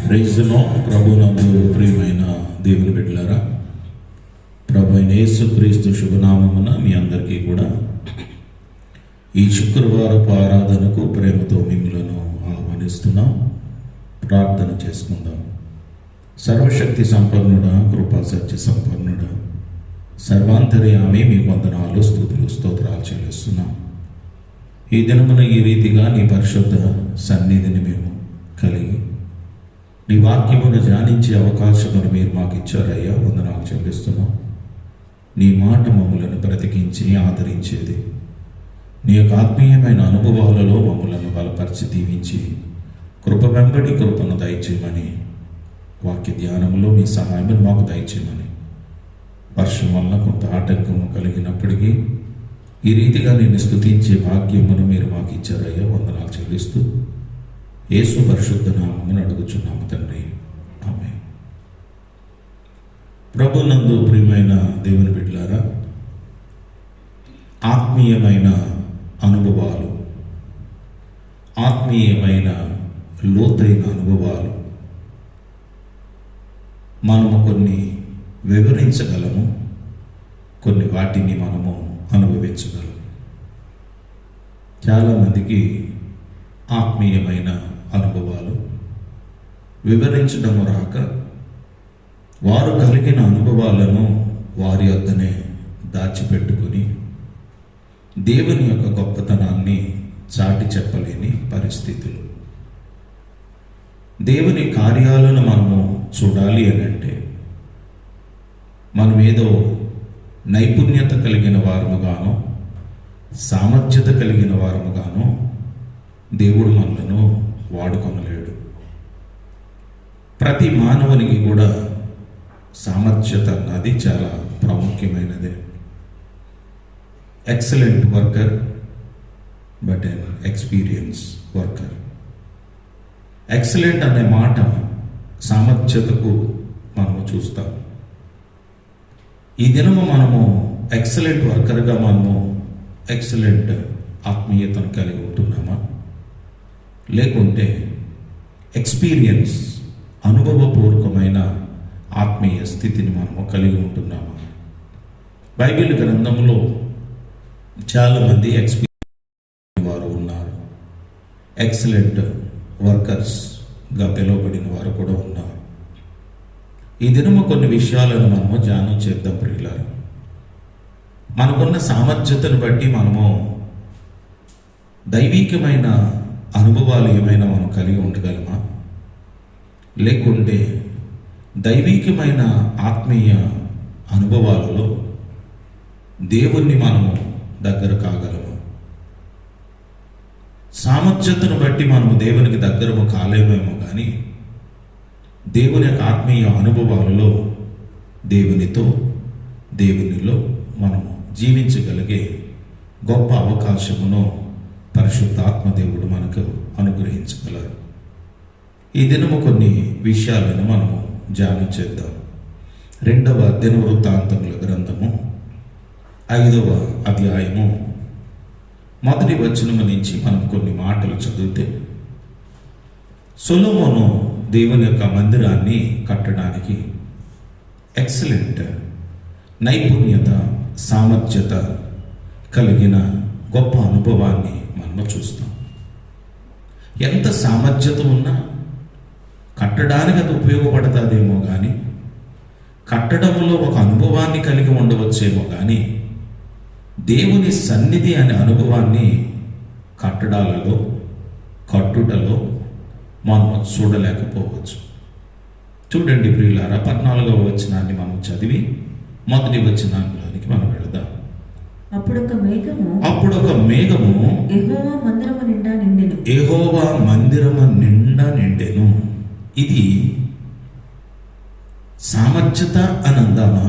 ప్రైజ్ను ప్రభునందు ప్రియమైన దేవుని బిడ్డలారా, ప్రభు అయిన యేసుక్రీస్తు శుభనామమున మీ అందరికీ కూడా ఈ శుక్రవారపు ఆరాధనకు ప్రేమతో మిమ్మలను ఆహ్వానిస్తున్నాం. ప్రార్థన చేసుకుందాం. సర్వశక్తి సంపన్నుడా, కృపా సత్య సంపన్నుడా, సర్వాంతర్యామి మీ వందనాలు, స్తుతులు, స్తోత్రాలు చెల్లిస్తున్నాం. ఈ దినమున ఈ రీతిగా నీ పరిశుద్ధ సన్నిధిని మేము కలిగి నీ వాక్యమును ధ్యానించే అవకాశమును మీరు మాకు ఇచ్చారయ్యా, వందనాలు చెల్లిస్తున్నాం. నీ మాట మమ్ములను బ్రతికించి ఆదరించేది, నీ యొక్క ఆత్మీయమైన అనుభవాలలో మమ్ములను బలపరిచి దీవించి కృప వెంబడి కృపను దయచేయమని, వాక్య ధ్యానంలో మీ సహాయం మాకు దయచేయమని, వర్షం వలన కొంత ఆటంకము కలిగినప్పటికీ ఈ రీతిగా నేను స్తుతించే భాగ్యమును మీరు మాకు ఇచ్చారయ్యా, వందనాలు చెల్లిస్తూ యేసు పరిశుద్ధ నామమును అడుగుచున్నాము తండ్రి, ఆమేన్. ప్రభునందు ప్రియమైన దేవుని బిడ్డలారా, ఆత్మీయమైన అనుభవాలు, ఆత్మీయమైన లోతైన అనుభవాలు మనము కొన్ని వివరించగలము, కొన్ని వాటిని మనము అనుభవించగలము. చాలామందికి ఆత్మీయమైన అనుభవాలు వివరించడం రాక వారు కలిగిన అనుభవాలను వారి వద్దనే దాచిపెట్టుకుని దేవుని యొక్క గొప్పతనాన్ని చాటి చెప్పలేని పరిస్థితులు. దేవుని కార్యాలను మనము చూడాలి అని అంటే మనం ఏదో నైపుణ్యత కలిగిన వారముగాను, సామర్థ్యత కలిగిన వారముగాను దేవుడు మనలను వాడుకొనలేడు. ప్రతి మానవునికి కూడా సామర్థ్యత అన్నది చాలా ప్రాముఖ్యమైనదే. Excellent worker but an experience worker. Excellent అనే మాట సామర్థ్యతకు మనము చూస్తాం. ఈ దినము మనము ఎక్సలెంట్ వర్కర్గా మనము ఎక్సలెంట్ ఆత్మీయతను కలిగి ఉంటున్నామా, లేకుంటే ఎక్స్పీరియన్స్, అనుభవపూర్వకమైన ఆత్మీయ స్థితిని మనము కలిగి ఉంటున్నామా? బైబిల్ గ్రంథంలో చాలామంది ఎక్స్పీరియన్స్ వారు ఉన్నారు, ఎక్సలెంట్ వర్కర్స్గా పిలువబడిన వారు కూడా ఉన్నారు. ఈ దినము కొన్ని విషయాలను మనము ధ్యానం చేద్దాం ప్రియులారా. మనకున్న సామర్థ్యతను బట్టి మనము దైవికమైన అనుభవాలు ఏమైనా మనం కలిగి ఉండగలమా, లేకుంటే దైవికమైన ఆత్మీయ అనుభవాలలో దేవుణ్ణి మనము దగ్గర కాగలమా? సామర్థ్యతను బట్టి మనము దేవునికి దగ్గరము కాలేమేమో కానీ దేవుని యొక్క ఆత్మీయ అనుభవాలలో దేవునితో, దేవునిలో మనము జీవించగలిగే గొప్ప అవకాశమును పరిశుద్ధాత్మ దేవుడు మనకు అనుగ్రహించగలరు. ఈ దినము కొన్ని విషయాలను మనము ధ్యానం చేద్దాం. 2వ దినవృత్తాంతముల గ్రంథము 5వ అధ్యాయము 1వ వచనము నుంచి మనం కొన్ని మాటలు చదివితే, సొలొమోను దేవుని యొక్క మందిరాన్ని కట్టడానికి ఎక్సలెంట్ నైపుణ్యత, సామర్థ్యత కలిగిన గొప్ప అనుభవాన్ని మనము చూస్తాం. ఎంత సామర్థ్యత ఉన్నా కట్టడానికి అది ఉపయోగపడుతుందేమో కానీ, కట్టడంలో ఒక అనుభవాన్ని కలిగి ఉండవచ్చేమో కానీ, దేవుని సన్నిధి అనే అనుభవాన్ని కట్టడాలలో, కట్టుటలో మనం చూడలేకపోవచ్చు. చూడండి ప్రియులారా, 14వ వచనాన్ని మనం చదివి 1వ వచనంలోనికి మనం వెళదాం. అప్పుడొక మేఘము యెహోవా మందిరము నిండా నిండెను. ఇది సామర్థ్యత అని అందామా,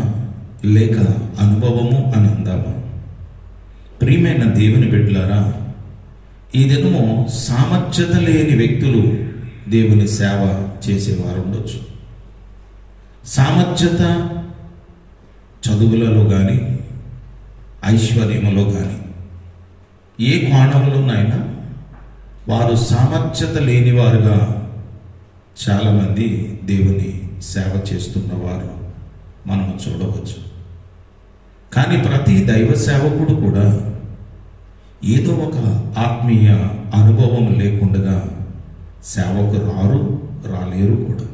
లేక అనుభవము అని అందామా? ప్రియమైన దేవుని బిడ్డలారా, ఈ దినము సామర్థ్యత లేని వ్యక్తులు దేవుని సేవ చేసేవారు ఉండొచ్చు. సామర్థ్యత చదువులలో కానీ, ఐశ్వర్యములో కానీ, ఏ కోణంలోనైనా వారు సామర్థ్యత లేనివారుగా చాలామంది దేవుని సేవ చేస్తున్నవారు మనము చూడవచ్చు. కానీ ప్రతి దైవ సేవకుడు కూడా ఏదో ఒక ఆత్మీయ అనుభవం లేకుండా సేవకు రాలేరు కూడా.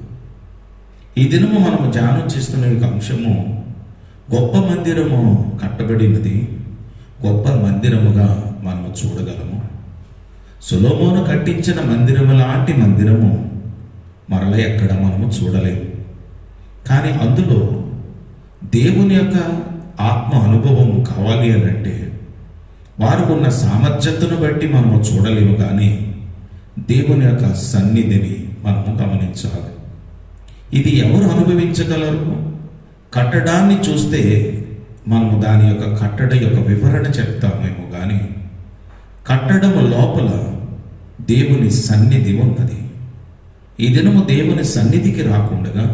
ఈ దినము మనము ధ్యానం చేస్తున్న ఈ అంశము గొప్ప మందిరము కట్టబడినది గొప్ప మందిరముగా మనము చూడగలము. సొలొమోను కట్టించిన మందిరము లాంటి మందిరము మరల ఎక్కడ మనము చూడలేము. కానీ అందులో దేవుని యొక్క ఆత్మ అనుభవం కావాలి అని అంటే వారికి ఉన్న సామర్థ్యతను బట్టి మనము చూడలేము. కానీ దేవుని యొక్క సన్నిధిని మనము గమనించాలి. ఇది ఎవరు అనుభవించగలరు? కట్టడాన్ని చూస్తే మనము దాని యొక్క కట్టడ యొక్క వివరణ చెప్తామేమో, కానీ కట్టడం లోపల దేవుని సన్నిధి ఉన్నది. ఈ దినము దేవుని సన్నిధికి రాకుండా,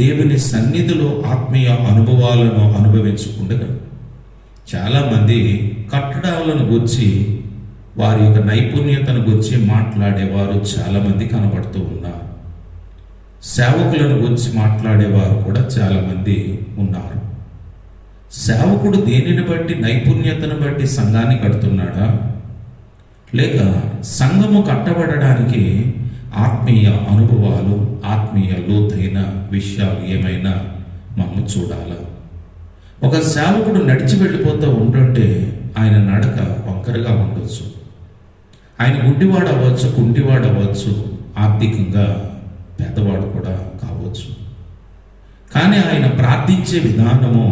దేవుని సన్నిధిలో ఆత్మీయ అనుభవాలను అనుభవించకుండా చాలామంది కట్టడాలను గురించి, వారి యొక్క నైపుణ్యతను గురించి మాట్లాడేవారు చాలామంది కనబడుతూ ఉన్నారు. సేవకులను గురించి మాట్లాడేవారు కూడా చాలామంది ఉన్నారు. సేవకుడు దేనిని బట్టి, నైపుణ్యతను బట్టి సంఘాన్ని కడుతున్నాడా, లేక సంఘము కట్టబడడానికి ఆత్మీయ అనుభవాలు, ఆత్మీయ లోతైన విషయాలు ఏమైనా మనము చూడాలా? ఒక సేవకుడు నడిచి వెళ్ళిపోతూ ఉంటుంటే ఆయన నడక వంకరగా ఉండొచ్చు. ఆయన గుడ్డివాడు అవ్వచ్చు, కుంటివాడు అవ్వచ్చు, ఆర్థికంగా పేదవాడు కూడా కావచ్చు. కానీ ఆయన ప్రార్థించే విధానము,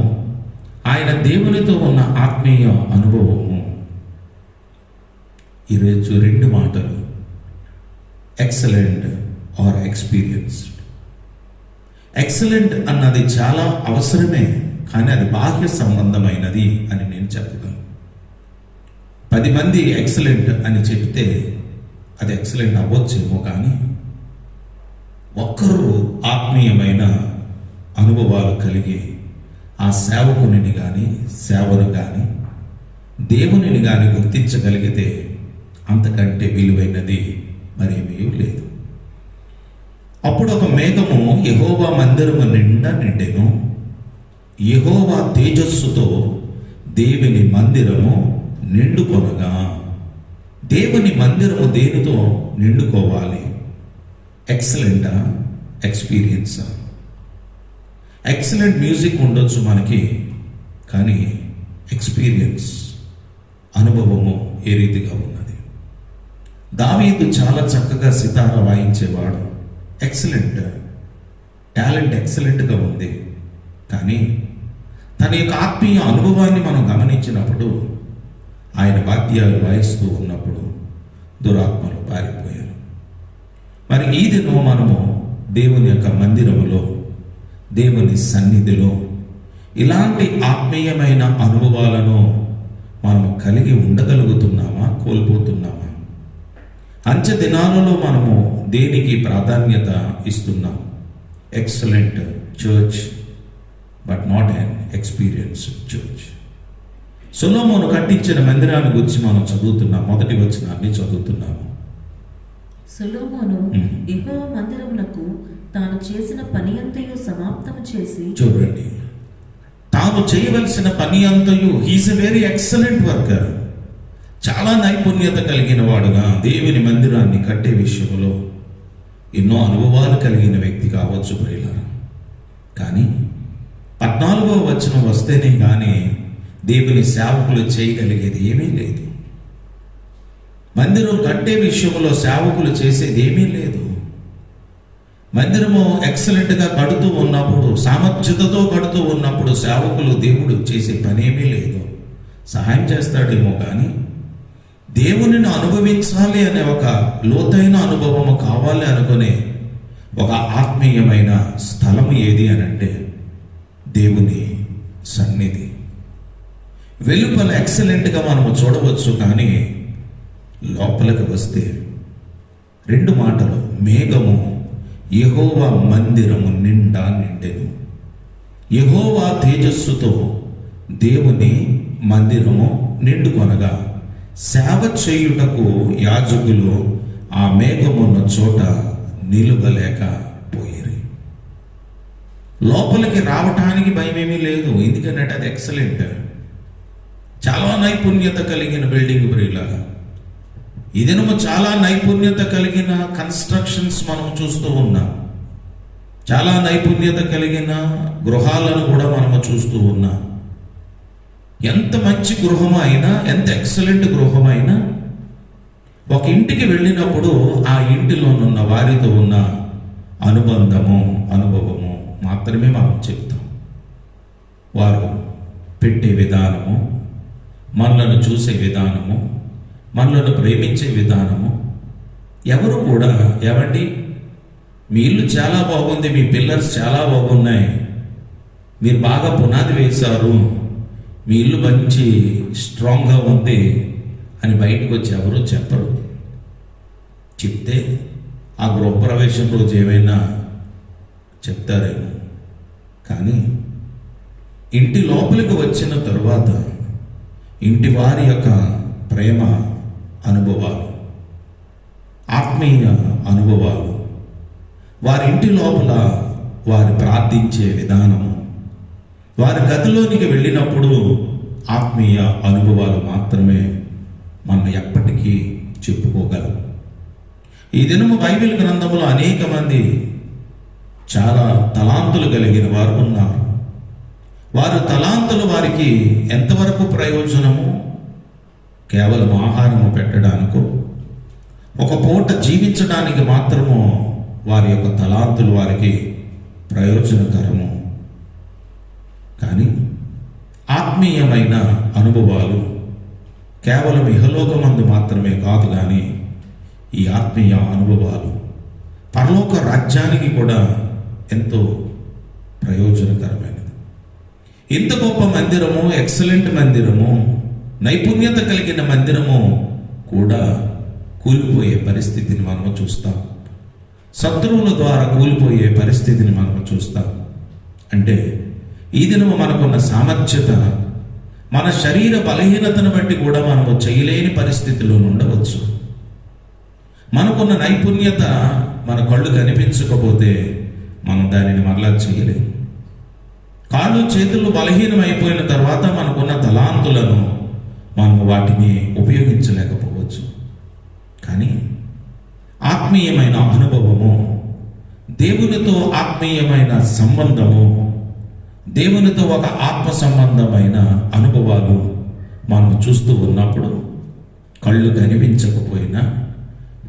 ఆయన దేవునితో ఉన్న ఆత్మీయ అనుభవము, ఈరోజు 2 మాటలు, ఎక్సలెంట్ ఆర్ ఎక్స్పీరియన్స్డ్. ఎక్సలెంట్ అన్నది చాలా అవసరమే, కానీ అది బాహ్య సంబంధమైనది అని నేను చెప్పగలను. 10 మంది ఎక్సలెంట్ అని చెప్తే అది ఎక్సలెంట్ అవ్వచ్చేమో, కానీ ఒక్కరు ఆత్మీయమైన అనుభవాలు కలిగి ఆ సేవకునిని కానీ, సేవను కానీ, దేవునిని కానీ గుర్తించగలిగితే అంతకంటే విలువైనది మరేమీ లేదు. అప్పుడు ఒక మేఘము యెహోవా మందిరము నిండా నిండెను. యెహోవా తేజస్సుతో దేవుని మందిరము నిండుకొనగా. దేవుని మందిరము దేనితో నిండుకోవాలి? ఎక్సలెంటా, ఎక్స్పీరియన్సా? ఎక్సలెంట్ మ్యూజిక్ ఉండొచ్చు మనకి, కానీ ఎక్స్పీరియన్స్, అనుభవము ఏ రీతిగా ఉన్నది? దావీదు చాలా చక్కగా సితార వాయించేవాడు. ఎక్సలెంట్ టాలెంట్ ఎక్సలెంట్గా ఉంది. కానీ తన యొక్క ఆత్మీయ అనుభవాన్ని మనం గమనించినప్పుడు, ఆయన వాద్యాలు వాయిస్తూ ఉన్నప్పుడు దురాత్మలు పారిపోయారు. మరి ఈ దినం మనము దేవుని యొక్క మందిరములో, దేవుని సన్నిధిలో ఇలాంటి ఆత్మీయమైన అనుభవాలను మనము కలిగి ఉండగలుగుతున్నామా, కోల్పోతున్నామా? అంచె దినాలలో మనము దేనికి ప్రాధాన్యత ఇస్తున్నాం? Excellent church but not an experience church. సొలొమోను కట్టించిన మందిరాన్ని గురించి మనం చదువుతున్నాం. మొదటి వచనాన్ని చదువుతున్నాము. సొలొమోను యెహోవా మందిరమునకు తాను చేసిన పని అంతయు సమాప్తము చేసి, చూడండి, తాను చేయవలసిన పని అంతయు, he's a very excellent worker, చాలా నైపుణ్యత కలిగిన వాడుగా దేవుని మందిరాన్ని కట్టే విషయంలో ఎన్నో అనుభవాలు కలిగిన వ్యక్తి కావచ్చు ప్రియులారా. కానీ 14వ వచనం వస్తేనే కానీ దేవుని సేవకులు చేయగలిగేది ఏమీ లేదు. మందిరం కట్టే విషయంలో సేవకులు చేసేది ఏమీ లేదు. మందిరము ఎక్సలెంట్గా కడుతూ ఉన్నప్పుడు, సామర్థ్యతతో కడుతూ ఉన్నప్పుడు సేవకులు దేవుడు చేసే పనేమీ లేదు. సహాయం చేస్తాడేమో, కానీ దేవునిని అనుభవించాలి అనే ఒక లోతైన అనుభవము కావాలి అనుకునే ఒక ఆత్మీయమైన స్థలము ఏది అని అంటే దేవుని సన్నిధి. వెలుపల ఎక్సలెంట్గా మనము చూడవచ్చు, కానీ లోపలికి వస్తే 2 మాటలు, మేఘము యెహోవా మందిరము నిండా నిండెను. యెహోవా తేజస్సుతో దేవుని మందిరము నిండుకొనగా, సేవ చేయుటకు యాజకులు ఆ మేఘమున్న చోట నిలువలేకపోయిరి. లోపలికి రావటానికి భయమేమీ లేదు, ఎందుకంటే అది ఎక్సలెంట్, చాలా నైపుణ్యత కలిగిన బిల్డింగ్ ప్రియులారా. ఈ దినము చాలా నైపుణ్యత కలిగిన కన్స్ట్రక్షన్స్ మనం చూస్తూ ఉన్నాం. చాలా నైపుణ్యత కలిగిన గృహాలను కూడా మనము చూస్తూ ఉన్నాం. ఎంత మంచి గృహమైనా, ఎంత ఎక్సలెంట్ గృహమైనా, ఒక ఇంటికి వెళ్ళినప్పుడు ఆ ఇంటిలోనున్న వారితో ఉన్న అనుభవము మాత్రమే మనం చెప్తాం. వారు పెట్టే విధానము, మనలను చూసే విధానము, మనలను ప్రేమించే విధానము, ఎవరు కూడా ఏమండి మీ ఇల్లు చాలా బాగుంది, మీ పిల్లర్స్ చాలా బాగున్నాయి, మీరు బాగా పునాది వేశారు, మీ ఇల్లు మంచి స్ట్రాంగ్గా ఉంది అని బయటకు వచ్చి ఎవరు చెప్పరు. చెప్తే ఆ గృహప్రవేశం రోజు ఏమైనా చెప్తారేమో, కానీ ఇంటి లోపలికి వచ్చిన తరువాత ఇంటి వారి యొక్క ప్రేమ అనుభవాలు, ఆత్మీయ అనుభవాలు, వారి ఇంటి లోపల వారు ప్రార్థించే విధానము, వారి గదిలోనికి వెళ్ళినప్పుడు ఆత్మీయ అనుభవాలు మాత్రమే మనం ఎప్పటికీ చెప్పుకోగలం. ఈ దినము బైబిల్ గ్రంథంలో అనేక మంది చాలా తలాంతులు కలిగిన వారు ఉన్నారు. వారు తలాంతులు వారికి ఎంతవరకు ప్రయోజనము? కేవలం ఆహారము పెట్టడానికో, ఒక పూట జీవించడానికి మాత్రము వారి యొక్క తలాంతులు వారికి ప్రయోజనకరము. కానీ ఆత్మీయమైన అనుభవాలు కేవలం ఇహలోకమందు మాత్రమే కాదు, కానీ ఈ ఆత్మీయ అనుభవాలు పరలోక రాజ్యానికి కూడా ఎంతో ప్రయోజనకరమైనది. ఇంత గొప్ప మందిరము, ఎక్సలెంట్ మందిరము, నైపుణ్యత కలిగిన మందిరము కూడా కూలిపోయే పరిస్థితిని మనము చూస్తాం. శత్రువుల ద్వారా కూలిపోయే పరిస్థితిని మనము చూస్తాం. అంటే ఈ దినము మనకున్న సామర్థ్యత, మన శరీర బలహీనతను బట్టి కూడా మనము చేయలేని పరిస్థితిలో ఉండవచ్చు. మనకున్న నైపుణ్యత మన కళ్ళు కనిపించకపోతే మనం దానిని మరలా చేయలేము. కాళ్ళు చేతులు బలహీనమైపోయిన తర్వాత మనకున్న తలాంతులను మనము వాటిని ఉపయోగించలేకపోవచ్చు. కానీ ఆత్మీయమైన అనుభవము, దేవునితో ఆత్మీయమైన సంబంధము, దేవునితో ఒక ఆత్మ సంబంధమైన అనుభవాలు మనం చూస్తూ ఉన్నప్పుడు కళ్ళు కనిపించకపోయినా,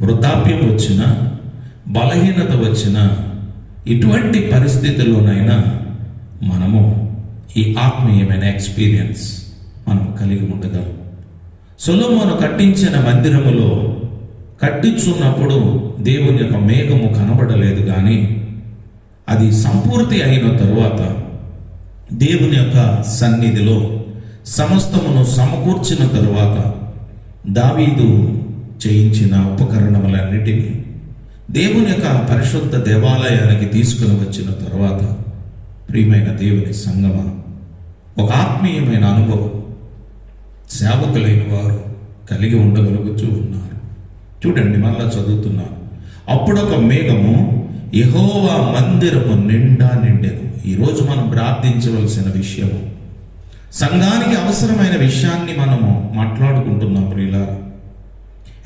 వృద్ధాప్యం వచ్చినా, బలహీనత వచ్చినా, ఇటువంటి పరిస్థితుల్లోనైనా మనము ఈ ఆత్మీయమైన ఎక్స్పీరియన్స్ మనం కలిగి ఉండగలం. సొలొమోను కట్టించిన మందిరములో కట్టించున్నప్పుడు దేవుని యొక్క మేఘము కనబడలేదు, కానీ అది సంపూర్తి అయిన తరువాత దేవుని యొక్క సన్నిధిలో సమస్తమును సమకూర్చిన తరువాత దావీదు చేయించిన ఉపకరణములన్నిటినీ దేవుని యొక్క పరిశుద్ధ దేవాలయానికి తీసుకుని వచ్చిన తరువాత, ప్రియమైన దేవుని సంగమ, ఒక ఆత్మీయమైన అనుభవం సేవకులైన వారు కలిగి ఉండగలుగుతూ ఉన్నారు. చూడండి, మళ్ళా చదువుతున్నాను. అప్పుడొక మేఘము యెహోవా మందిరము నిండా నిండెను. ఈరోజు మనం ప్రార్థించవలసిన విషయము, సంఘానికి అవసరమైన విషయాన్ని మనము మాట్లాడుకుంటున్నాం ప్రియులారా.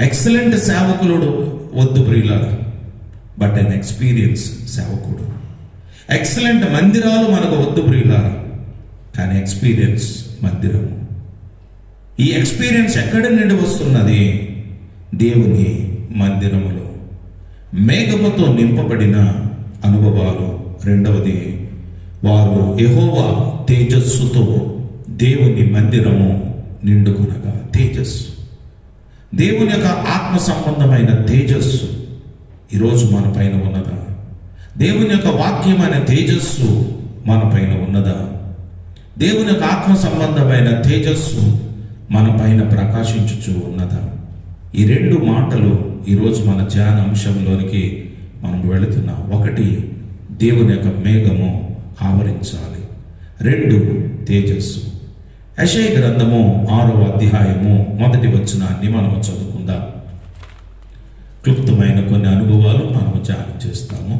ఎక్సలెంట్ సేవకులు వద్దు ప్రియులారా, బట్ అన్ ఎక్స్పీరియన్స్ సేవకుడు. ఎక్సలెంట్ మందిరాలు మనకు వద్దు ప్రియులారా, కానీ ఎక్స్పీరియన్స్ మందిరము. ఈ ఎక్స్పీరియన్స్ ఎక్కడి నుండి వస్తున్నది? దేవుని మందిరములో మేఘముతో నింపబడిన అనుభవాలు. రెండవది, వారు యెహోవా తేజస్సుతో దేవుని మందిరము నిండుకొనగా. తేజస్సు, దేవుని యొక్క ఆత్మ సంబంధమైన తేజస్సు ఈరోజు మన పైన ఉన్నదా? దేవుని యొక్క వాక్యం అనే తేజస్సు మన పైన ఉన్నదా? దేవుని యొక్క ఆత్మ సంబంధమైన తేజస్సు మన పైన ప్రకాశించుచూ ఉన్నదా? ఈ రెండు మాటలు ఈరోజు మన ధ్యాన అంశంలోనికి మనం వెళుతున్నాం. ఒకటి, దేవుని యొక్క మేఘము ఆవరించాలి. రెండు, తేజస్సు. యెషయా గ్రంథము 6వ అధ్యాయము 1వ వచనాన్ని మనము చదువుకుందాం. క్లుప్తమైన కొన్ని అనుభవాలు మనము ధ్యానం చేస్తాము.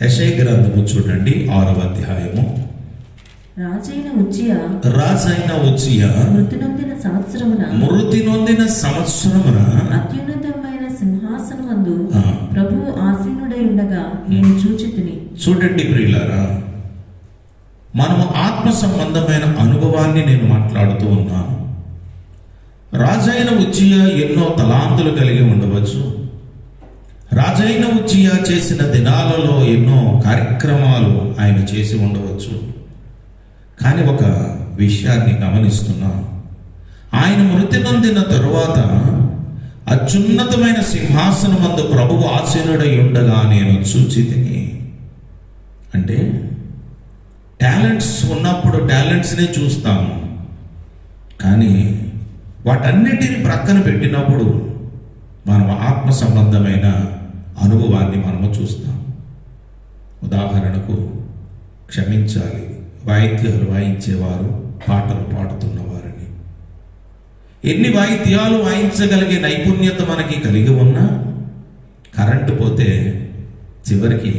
యెషయా గ్రంథము చూడండి 6వ అధ్యాయము. రాజైన ఉజ్జియా మృతి నొందిన సంవత్సరమున అత్యున్నతమైన సింహాసనమందు ప్రభువు ఆసీనుడై ఉండగా నేను చూచితిని. చూడండి ప్రియులారా, మనము ఆత్మ సంబంధమైన అనుభవాన్ని నేను మాట్లాడుతూ ఉన్నాను. రాజైన ఉజ్జియా ఎన్నో తలాంతులు కలిగి ఉండవచ్చు. రాజైన ఉజ్జియా చేసిన దినాలలో ఎన్నో కార్యక్రమాలు ఆయన చేసి ఉండవచ్చు. కానీ ఒక విషయాన్ని గమనిస్తున్నా, ఆయన మృతి నొందిన తరువాత అత్యున్నతమైన సింహాసనమందు ప్రభువు ఆసీనుడై ఉండగా నేను చూచితిని. అంటే టాలెంట్స్ ఉన్నప్పుడు టాలెంట్స్నే చూస్తాము, కానీ వాటన్నిటిని ప్రక్కన పెట్టినప్పుడు మనం ఆత్మ సంబంధమైన అనుభవాన్ని మనము చూస్తాం. ఉదాహరణకు, క్షమించాలి, వాయిద్యాలు వాయించేవారు పాటలు పాడుతున్నవారని. ఎన్ని వాయిద్యాలు వాయించగలిగే నైపుణ్యత మనకి కలిగి ఉన్నా కరెంటు పోతే చివరికి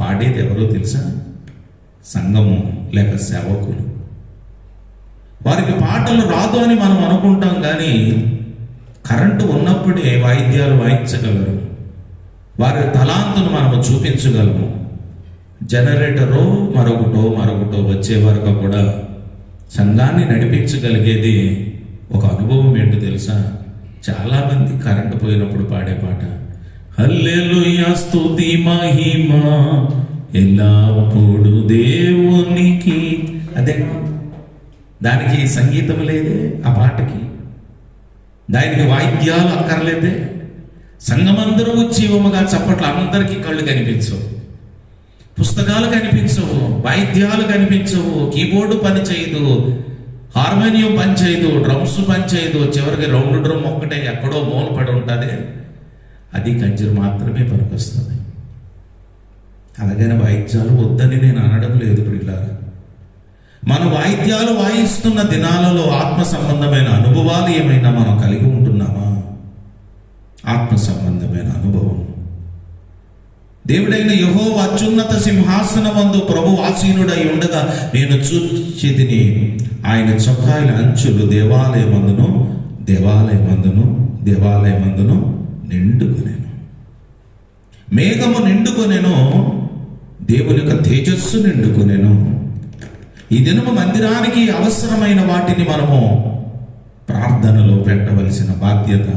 పాడేది ఎవరో తెలుసా? సంఘము లేక సేవకులు. వారికి పాటలు రాదు అని మనం అనుకుంటాం, కానీ కరెంటు ఉన్నప్పుడే వాయిద్యాలు వాయించగలరు. వారి తలాంతును మనము చూపించగలము. జనరేటరో మరొకటో వచ్చే వరకు కూడా సంఘాన్ని నడిపించగలిగేది ఒక అనుభవం ఏంటో తెలుసా? చాలామంది కరెంటు పోయినప్పుడు పాడే పాట హల్లెలూయా స్తుతి మహిమ ఎల్లప్పుడు దేవునికి. అదే, దానికి సంగీతం లేదే ఆ పాటకి, దానికి వాయిద్యాలు అక్కర్లేదే. సంఘమందరూ ఉజ్జీవముగా చప్పట్లు, అందరికీ కళ్ళు కనిపించవు, పుస్తకాలు కనిపించవు, వాయిద్యాలు కనిపించవు, కీబోర్డు పని చేయదు, హార్మోనియం పని చేయదు, డ్రమ్స్ పని చేయదు, చివరికి రౌండ్ డ్రమ్ ఒక్కటే ఎక్కడో మూల పడి ఉంటుంది, అది కంజరు మాత్రమే పనికొస్తుంది. అలాగని వాయిద్యాలు వద్దని నేను అనడం లేదు ప్రియులారా. మన వాయిద్యాలు వాయిస్తున్న దినాలలో ఆత్మ సంబంధమైన అనుభవాలు ఏమైనా మనం కలిగి ఉంటున్నామా? ఆత్మ సంబంధమైన అనుభవం. దేవుడైన యెహోవా అత్యున్నత సింహాసనమందు ప్రభు ఆసీనుడై ఉండగా నేను చూచితిని. ఆయన చొక్కాయిల అంచులు దేవాలయమందును నిండుకొనెను. మేఘము నిండుకొనెను, దేవుని యొక్క తేజస్సు నిండుకొనెను. ఈ దినము మందిరానికి అవసరమైన వాటిని మనము ప్రార్థనలో పెట్టవలసిన బాధ్యత,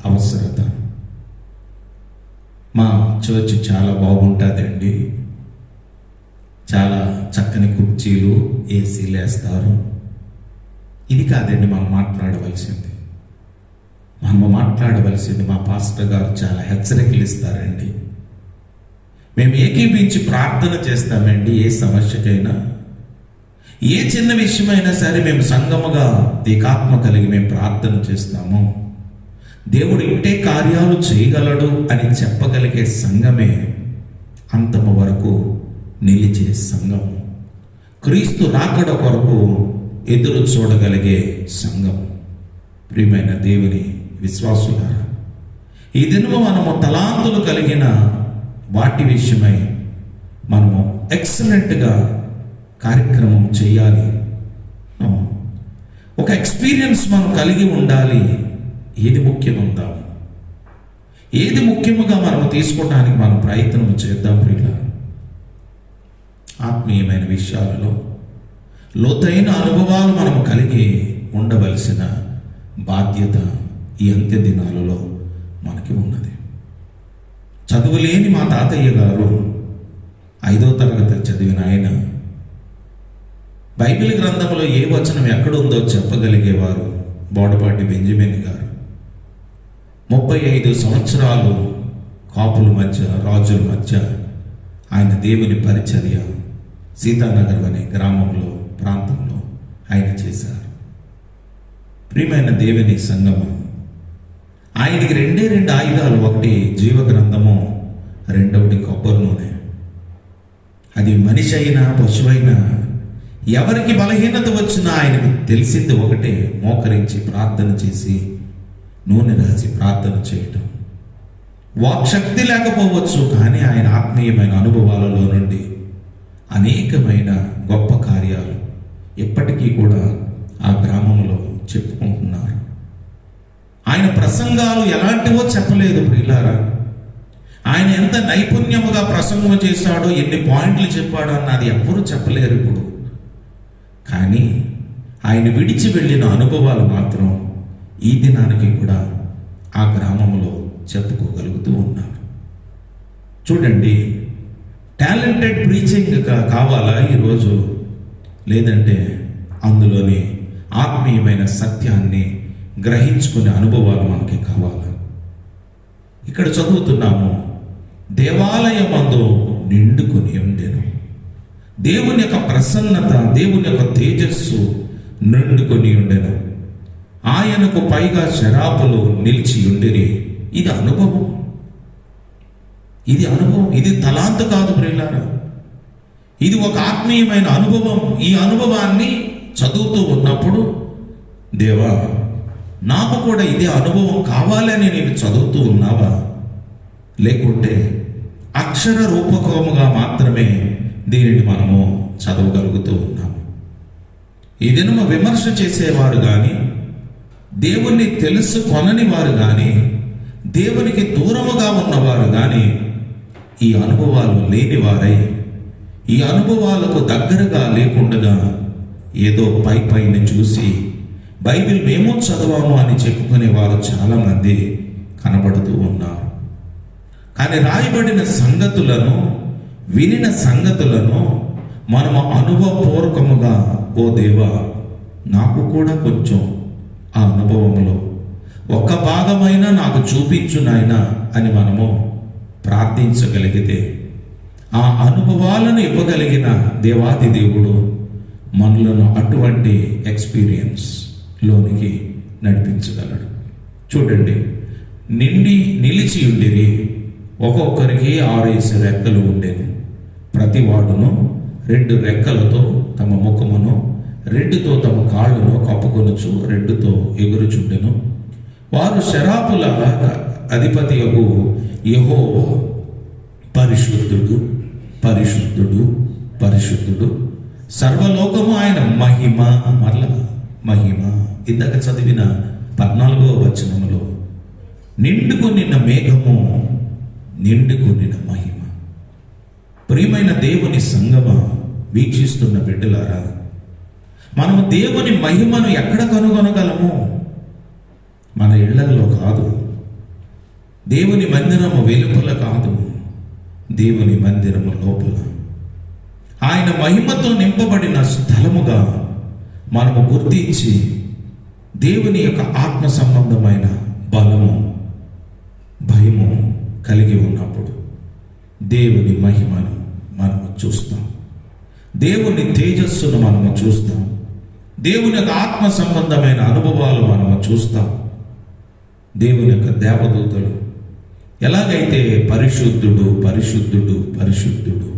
అవసరత. మా చర్చ్ చాలా బాగుంటుందండి. చాలా చక్కని కుర్చీలు, ఏసీలు వేస్తారు. ఇది కాదండి మనం మాట్లాడవలసింది. మా పాస్టర్ గారు చాలా హెచ్చరికలు ఇస్తారండి. మేము ఏకీపించి ప్రార్థన చేస్తామండి. ఏ సమస్యకైనా, ఏ చిన్న విషయమైనా సరే మేము సంఘముగా ఏకాత్మ కలిగి మేము ప్రార్థన చేస్తాము. దేవుడు ఇంటే కార్యాలు చేయగలడు అని చెప్పగలిగే సంఘమే అంతము వరకు నిలిచే సంఘము. క్రీస్తు రాకడ కొరకు ఎదురు చూడగలిగే సంఘం. ప్రియమైన దేవుని విశ్వాసులారా, ఈ దినము మనము తలాంతులు కలిగిన వాటి విషయమై మనము ఎక్సలెంట్గా కార్యక్రమం చేయాలి. ఒక ఎక్స్పీరియన్స్ మనం కలిగి ఉండాలి. ఏది ముఖ్యముందాము, ఏది ముఖ్యముగా మనం తీసుకోవడానికి మనం ప్రయత్నం చేద్దాం ప్రియులారా. ఆత్మీయమైన విషయాలలో లోతైన అనుభవాలు మనము కలిగి ఉండవలసిన బాధ్యత ఈ అంత్య దినాలలో మనకి ఉన్నది. చదువులేని మా తాతయ్య గారు 5వ తరగతి చదివిన ఆయన బైబిల్ గ్రంథంలో ఏ వచనం ఎక్కడుందో చెప్పగలిగేవారు. బోడపాటి బెంజమిన్ గారు 35 సంవత్సరాలు కాపుల మధ్య, రాజుల మధ్య ఆయన దేవుని పరిచర్య సీతానగర్ అనే గ్రామంలో, ప్రాంతంలో ఆయన చేశారు. ప్రియమైన దేవుని సంగమం, ఆయనకి 2 ఆయుధాలు. ఒకటి జీవ గ్రంథము, రెండవది కొబ్బరి నూనె. అది మనిషి అయినా పశువైనా ఎవరికి బలహీనత వచ్చినా ఆయనకు తెలిసింది ఒకటే, మోకరించి ప్రార్థన చేసి నూనె రాసి ప్రార్థన చేయటం. వాక్శక్తి లేకపోవచ్చు, కానీ ఆయన ఆత్మీయమైన అనుభవాలలో నుండి అనేకమైన గొప్ప కార్యాలు ఎప్పటికీ కూడా ఆ గ్రామంలో చెప్పుకుంటున్నారు. ఆయన ప్రసంగాలు ఎలాంటివో చెప్పలేదు ప్రియులారా. ఆయన ఎంత నైపుణ్యముగా ప్రసంగం చేశాడో, ఎన్ని పాయింట్లు చెప్పాడో అన్నది ఎవ్వరూ చెప్పలేరు ఇప్పుడు. కానీ ఆయన విడిచి వెళ్ళిన అనుభవాలు మాత్రం ఈ దినానికి కూడా ఆ గ్రామంలో చెప్పుకోగలుగుతూ ఉన్నారు. చూడండి, టాలెంటెడ్ ప్రీచింగ్ కావాలా ఈరోజు? లేదంటే అందులోని ఆత్మీయమైన సత్యాన్ని గ్రహించుకునే అనుభవాలు మనకి కావాలా? ఇక్కడ చదువుతున్నాము, దేవాలయమందు నిండుకొని ఉండెను. దేవుని యొక్క ప్రసన్నత, దేవుని యొక్క తేజస్సు నిండుకొని ఉండెను. ఆయనకు పైగా శరాపులు నిలిచి ఉండిరి. ఇది అనుభవం, ఇది అనుభవం, ఇది తలాంతు కాదు ప్రియులారా. ఇది ఒక ఆత్మీయమైన అనుభవం. ఈ అనుభవాన్ని చదువుతూ ఉన్నప్పుడు, దేవా నాకు కూడా ఇదే అనుభవం కావాలని నేను చదువుతూ ఉన్నావా? లేకుంటే అక్షర రూపకముగా మాత్రమే దీనిని మనము చదవగలుగుతూ ఉన్నాము? ఈ దినము విమర్శ చేసేవారు కానీ, దేవుణ్ణి తెలుసుకొనని వారు కానీ, దేవునికి దూరముగా ఉన్నవారు కానీ, ఈ అనుభవాలు లేని వారై, ఈ అనుభవాలకు దగ్గరగా లేకుండా ఏదో పై పైన చూసి బైబిల్ మేము చదవాము అని చెప్పుకునే వారు చాలామంది కనబడుతూ ఉన్నారు. కానీ రాయబడిన సంగతులను, వినిన సంగతులను మనము అనుభవపూర్వకముగా, ఓ దేవా నాకు కూడా కొంచెం ఆ అనుభవంలో ఒక భాగమైనా నాకు చూపించు నాయనా అని మనము ప్రార్థించగలిగితే, ఆ అనుభవాలను ఇవ్వగలిగిన దేవాది దేవుడు మనలను అటువంటి ఎక్స్పీరియన్స్ లోనికి నడిపించగలడు. చూడండి, నిలిచి ఉండిరి. ఒక్కొక్కరికి 6 రెక్కలు ఉండేవి. ప్రతి వాడును 2 రెక్కలతో తమ ముఖమును, 2తో తమ కాళ్ళను కప్పుకొనుచు 2తో ఎగురుచుండెను. వారు శరాపుల అధిపతియగు యెహోవా పరిశుద్ధుడు, పరిశుద్ధుడు, పరిశుద్ధుడు, సర్వలోకము ఆయన మహిమ. మరల మహిమ. ఇందాక చదివిన 14వ వచనములో నిండుకొనిన మేఘము, నిండుకొనిన మహిమ. ప్రియమైన దేవుని సంగమ, వీక్షిస్తున్న బిడ్డలారా, మనము దేవుని మహిమను ఎక్కడ కనుగొనగలము? మన ఇళ్లలో కాదు, దేవుని మందిరము వెలుపల కాదు, దేవుని మందిరము లోపల ఆయన మహిమతో నింపబడిన స్థలముగా మనము గుర్తించి, దేవుని యొక్క ఆత్మ సంబంధమైన బలము, భయము కలిగి ఉన్నప్పుడు దేవుని మహిమను మనము చూస్తాం, దేవుని తేజస్సును మనము చూస్తాం, దేవుని యొక్క ఆత్మ సంబంధమైన అనుభవాలు మనము చూస్తాం. దేవుని యొక్క దేవదూతలు ఎలాగైతే పరిశుద్ధుడు, పరిశుద్ధుడు, పరిశుద్ధుడు,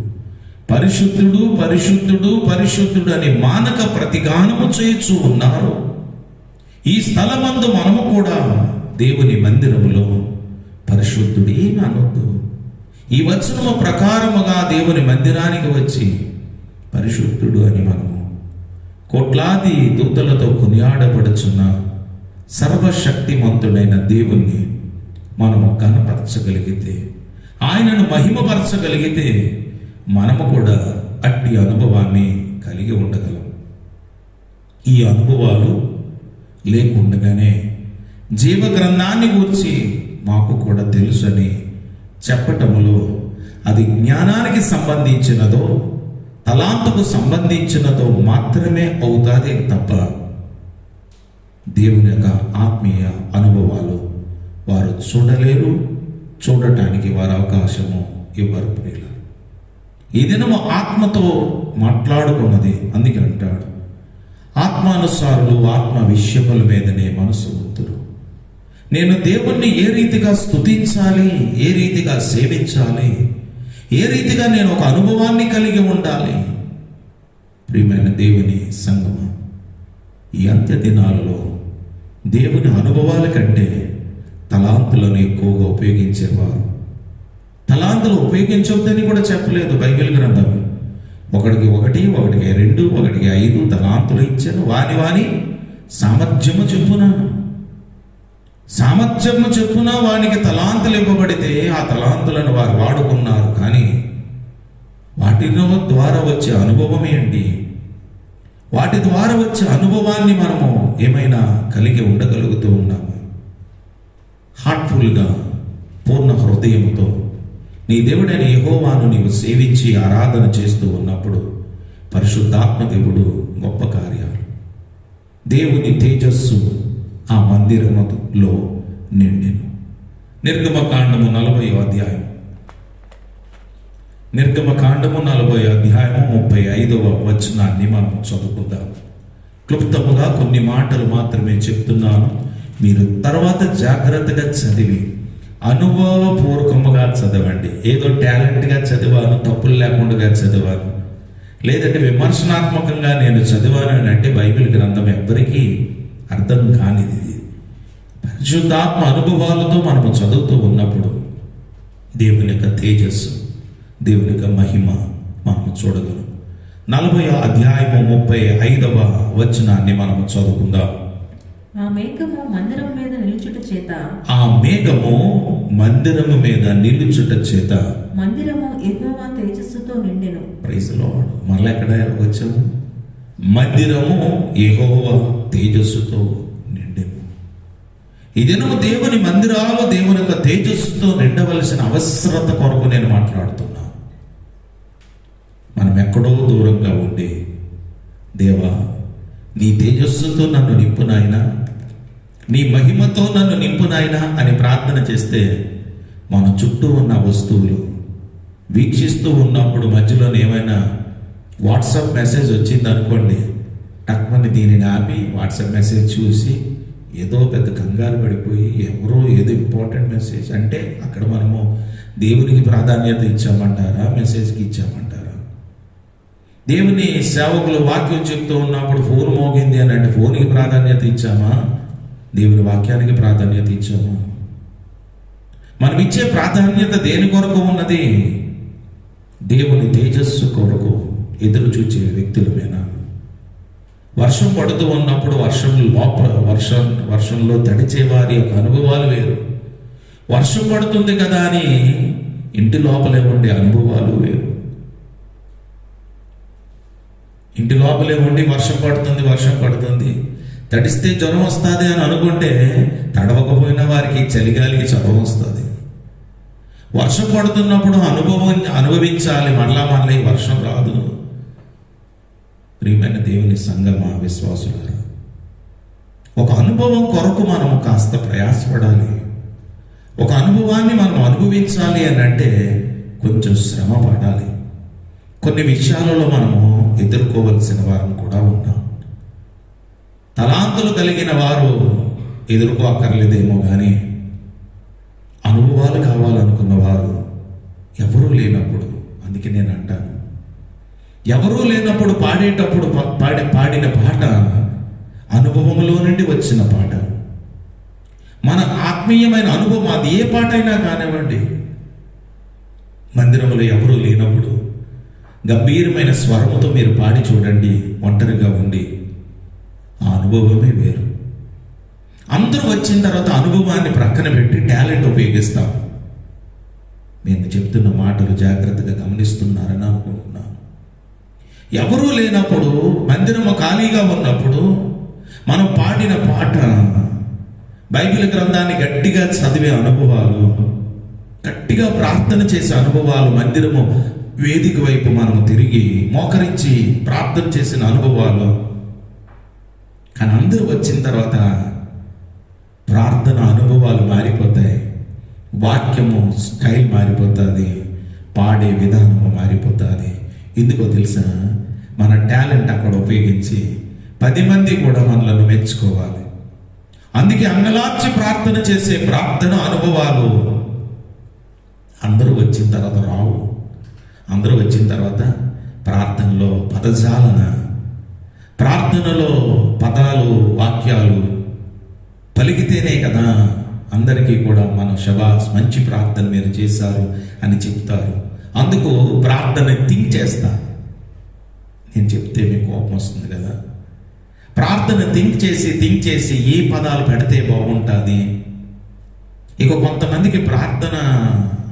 పరిశుద్ధుడు, పరిశుద్ధుడు, పరిశుద్ధుడు అని మానక ప్రతిగానము చేయుచు ఉన్నారు, ఈ స్థలమందు మనము కూడా దేవుని మందిరములో పరిశుద్ధుడు ఏమి అనొద్దు. ఈ వచనము ప్రకారముగా దేవుని మందిరానికి వచ్చి పరిశుద్ధుడు అని మనము కోట్లాది దూతలతో కొనియాడబడుచున్న సర్వశక్తిమంతుడైన దేవుణ్ణి మనము కనపరచగలిగితే, ఆయనను మహిమపరచగలిగితే, మనము కూడా అట్టి అనుభవాన్ని కలిగి ఉండగలం. ఈ అనుభవాలు లేకుండగానే జీవ గ్రంథాన్ని గూర్చి మాకు కూడా తెలుసని చెప్పటములో అది జ్ఞానానికి సంబంధించినదో, తలాంతుకు సంబంధించినదో మాత్రమే అవుతాదే తప్ప దేవుని యొక్క ఆత్మీయ అనుభవాలు వారు చూడలేరు, చూడటానికి వారు అవకాశము ఇవ్వరు. ప్రియుల, ఈ దినము ఆత్మతో మాట్లాడుకున్నది. అందుకే అంటాడు, ఆత్మానుసారులు ఆత్మ విషయముల మీదనే మనసు ఉంతురు. నేను దేవుణ్ణి ఏ రీతిగా స్తుతించాలి, ఏ రీతిగా సేవించాలి, ఏ రీతిగా నేను ఒక అనుభవాన్ని కలిగి ఉండాలి? ప్రియమైన దేవుని సంగమా, ఈ అంత్య దినాలలో దేవుని అనుభవాల కంటే తలాంతులను ఎక్కువగా ఉపయోగించేవారు తలాంతులు ఉపయోగించొద్దని కూడా చెప్పలేదు బైబిల్ గ్రంథం. ఒకడికి 1, ఒకడికి 2, ఒకడికి 5 తలాంతులు ఇచ్చాను. వాని సామర్థ్యము చెప్పున వానికి తలాంతులు ఇవ్వబడితే ఆ తలాంతులను వారు వాడుకున్నారు. కానీ వాటిలో ద్వారా వచ్చే అనుభవం ఏంటి? వాటి ద్వారా వచ్చే అనుభవాన్ని మనము ఏమైనా కలిగి ఉండగలుగుతూ ఉన్నాము? హార్ట్ఫుల్గా, పూర్ణ హృదయముతో నీ దేవుడైన యెహోవాను నీవు సేవించి ఆరాధన చేస్తూ ఉన్నప్పుడు పరిశుద్ధాత్మ దేవుడు గొప్ప కార్యాలు, దేవుని తేజస్సు ఆ మందిరములో నిండెను. నిర్గమకాండము 40వ అధ్యాయం 35వ వచనాన్ని మనం చదువుకుందాం. క్లుప్తముగా కొన్ని మాటలు మాత్రమే చెప్తున్నాను. మీరు తర్వాత జాగ్రత్తగా చదివి అనుభవపూర్వకముగా చదవండి. ఏదో టాలెంట్గా చదివాను, తప్పులు లేకుండా చదివాను, లేదంటే విమర్శనాత్మకంగా నేను చదివాను అని అంటే బైబిల్ గ్రంథం ఎవ్వరికీ అర్థం కానిది. పరిశుద్ధాత్మ అనుభవాలతో మనము చదువుతూ ఉన్నప్పుడు దేవుని యొక్క తేజస్సు, దేవుని యొక్క మహిమ మనము చూడగలం. 40వ అధ్యాయము 35వ వచనాన్ని మనము చదువుకుందాం. ఆ మేఘము మందిరము మీద నిలుచుట చేత మందిరము యెహోవా తేజస్సుతో నిండెను. Praise lord. మరలా ఎక్కడ వచ్చాము? మందిరము యెహోవా తేజస్సుతో నిండెను. ఈ దినము దేవుని మందిరాలు దేవుని యొక్క తేజస్సుతో నిండవలసిన అవసరత కొరకు నేను మాట్లాడుతున్నా. మనం ఎక్కడో దూరంగా ఉండి, దేవా నీ తేజస్సుతో నన్ను నింపు నాయనా, నీ మహిమతో నన్ను నింపు నాయనా అని ప్రార్థన చేస్తే మన చుట్టూ ఉన్న వస్తువులు వీక్షిస్తూ ఉన్నప్పుడు మధ్యలో ఏమైనా వాట్సాప్ మెసేజ్ వచ్చింది అనుకోండి, టక్మని దీనిని ఆపి వాట్సాప్ మెసేజ్ చూసి ఏదో పెద్ద కంగారు పడిపోయి ఎవరో ఏదో ఇంపార్టెంట్ మెసేజ్ అంటే అక్కడ మనము దేవునికి ప్రాధాన్యత ఇచ్చామంటారా, మెసేజ్కి ఇచ్చామంటారా? దేవుని సేవకులు వాక్యం చెప్తూ ఉన్నప్పుడు ఫోన్ మోగింది అని అంటే ఫోన్కి ప్రాధాన్యత ఇచ్చామా, దేవుని వాక్యానికి ప్రాధాన్యత ఇచ్చామా? మనం ఇచ్చే ప్రాధాన్యత దేని కొరకు ఉన్నది? దేవుని తేజస్సు కొరకు ఎదురు చూచే వ్యక్తులమేనా? వర్షం పడుతూ ఉన్నప్పుడు వర్షంలో తడిచే వారి యొక్క అనుభవాలు వేరు. వర్షం పడుతుంది కదా అని ఇంటి లోపలే ఉండే అనుభవాలు వేరు. ఇంటి లోపలే ఉండి వర్షం పడుతుంది తడిస్తే జ్వరం వస్తుంది అని అనుకుంటే తడవకపోయినా వారికి చలిగాలికి జ్వరం వస్తుంది. వర్షం పడుతున్నప్పుడు అనుభవించాలి, మరలా ఈ వర్షం రాదు. ప్రియమైన దేవుని సంగమా, విశ్వాసులారా, ఒక అనుభవం కొరకు మనము కాస్త ప్రయాసపడాలి. ఒక అనుభవాన్ని మనం అనుభవించాలి అని అంటే కొంచెం శ్రమ పడాలి. కొన్ని విషయాలలో మనము ఎదుర్కోవలసిన వారం కూడా ఉన్నాం. తలాంతులు కలిగిన వారు ఎదుర్కోక్కర్లేదేమో కానీ అనుభవాలు కావాలనుకున్న వారు ఎవరూ లేనప్పుడు, అందుకే నేను అంటాను, ఎవరూ లేనప్పుడు పాడేటప్పుడు పాడిన పాట అనుభవంలో నుండి వచ్చిన పాట. మన ఆత్మీయమైన అనుభవం అది ఏ పాట అయినా కానివ్వండి. మందిరంలో ఎవరూ లేనప్పుడు గంభీరమైన స్వరముతో మీరు పాడి చూడండి, ఒంటరిగా ఉండి. ఆ అనుభవమే వేరు. అందరూ వచ్చిన తర్వాత అనుభవాన్ని ప్రక్కన పెట్టి టాలెంట్ ఉపయోగిస్తాం. నేను చెప్తున్న మాటలు జాగ్రత్తగా గమనిస్తున్నారని అనుకుంటున్నాను. ఎవరూ లేనప్పుడు, మందిరము ఖాళీగా ఉన్నప్పుడు మనం పాడిన పాట, బైబిల్ గ్రంథాన్ని గట్టిగా చదివే అనుభవాలు, గట్టిగా ప్రార్థన చేసే అనుభవాలు, మందిరము వేదిక వైపు మనము తిరిగి మోకరించి ప్రార్థన చేసిన అనుభవాలు. కానీ అందరూ వచ్చిన తర్వాత ప్రార్థన అనుభవాలు మారిపోతాయి, వాక్యము స్టైల్ మారిపోతుంది, పాడే విధానము మారిపోతుంది. ఎందుకో తెలుసా? మన టాలెంట్ అక్కడ ఉపయోగించి 10 మంది కూడా మనలను మెచ్చుకోవాలి. అందుకే అంగలార్చి ప్రార్థన చేసే ప్రార్థన అనుభవాలు అందరూ వచ్చిన తర్వాత రావు. అందరూ వచ్చిన తర్వాత ప్రార్థనలో పదజాలన, ప్రార్థనలో పదాలు, వాక్యాలు పలికితేనే కదా అందరికీ కూడా మనం శబాస్ మంచి ప్రార్థన మీరు చేశారు అని చెప్తారు. అందుకు ప్రార్థన థింక్ చేస్తా. నేను చెప్తే మీకు కోపం వస్తుంది కదా. ప్రార్థన థింక్ చేసి ఏ పదాలు పెడితే బాగుంటుంది. ఇక కొంతమందికి ప్రార్థన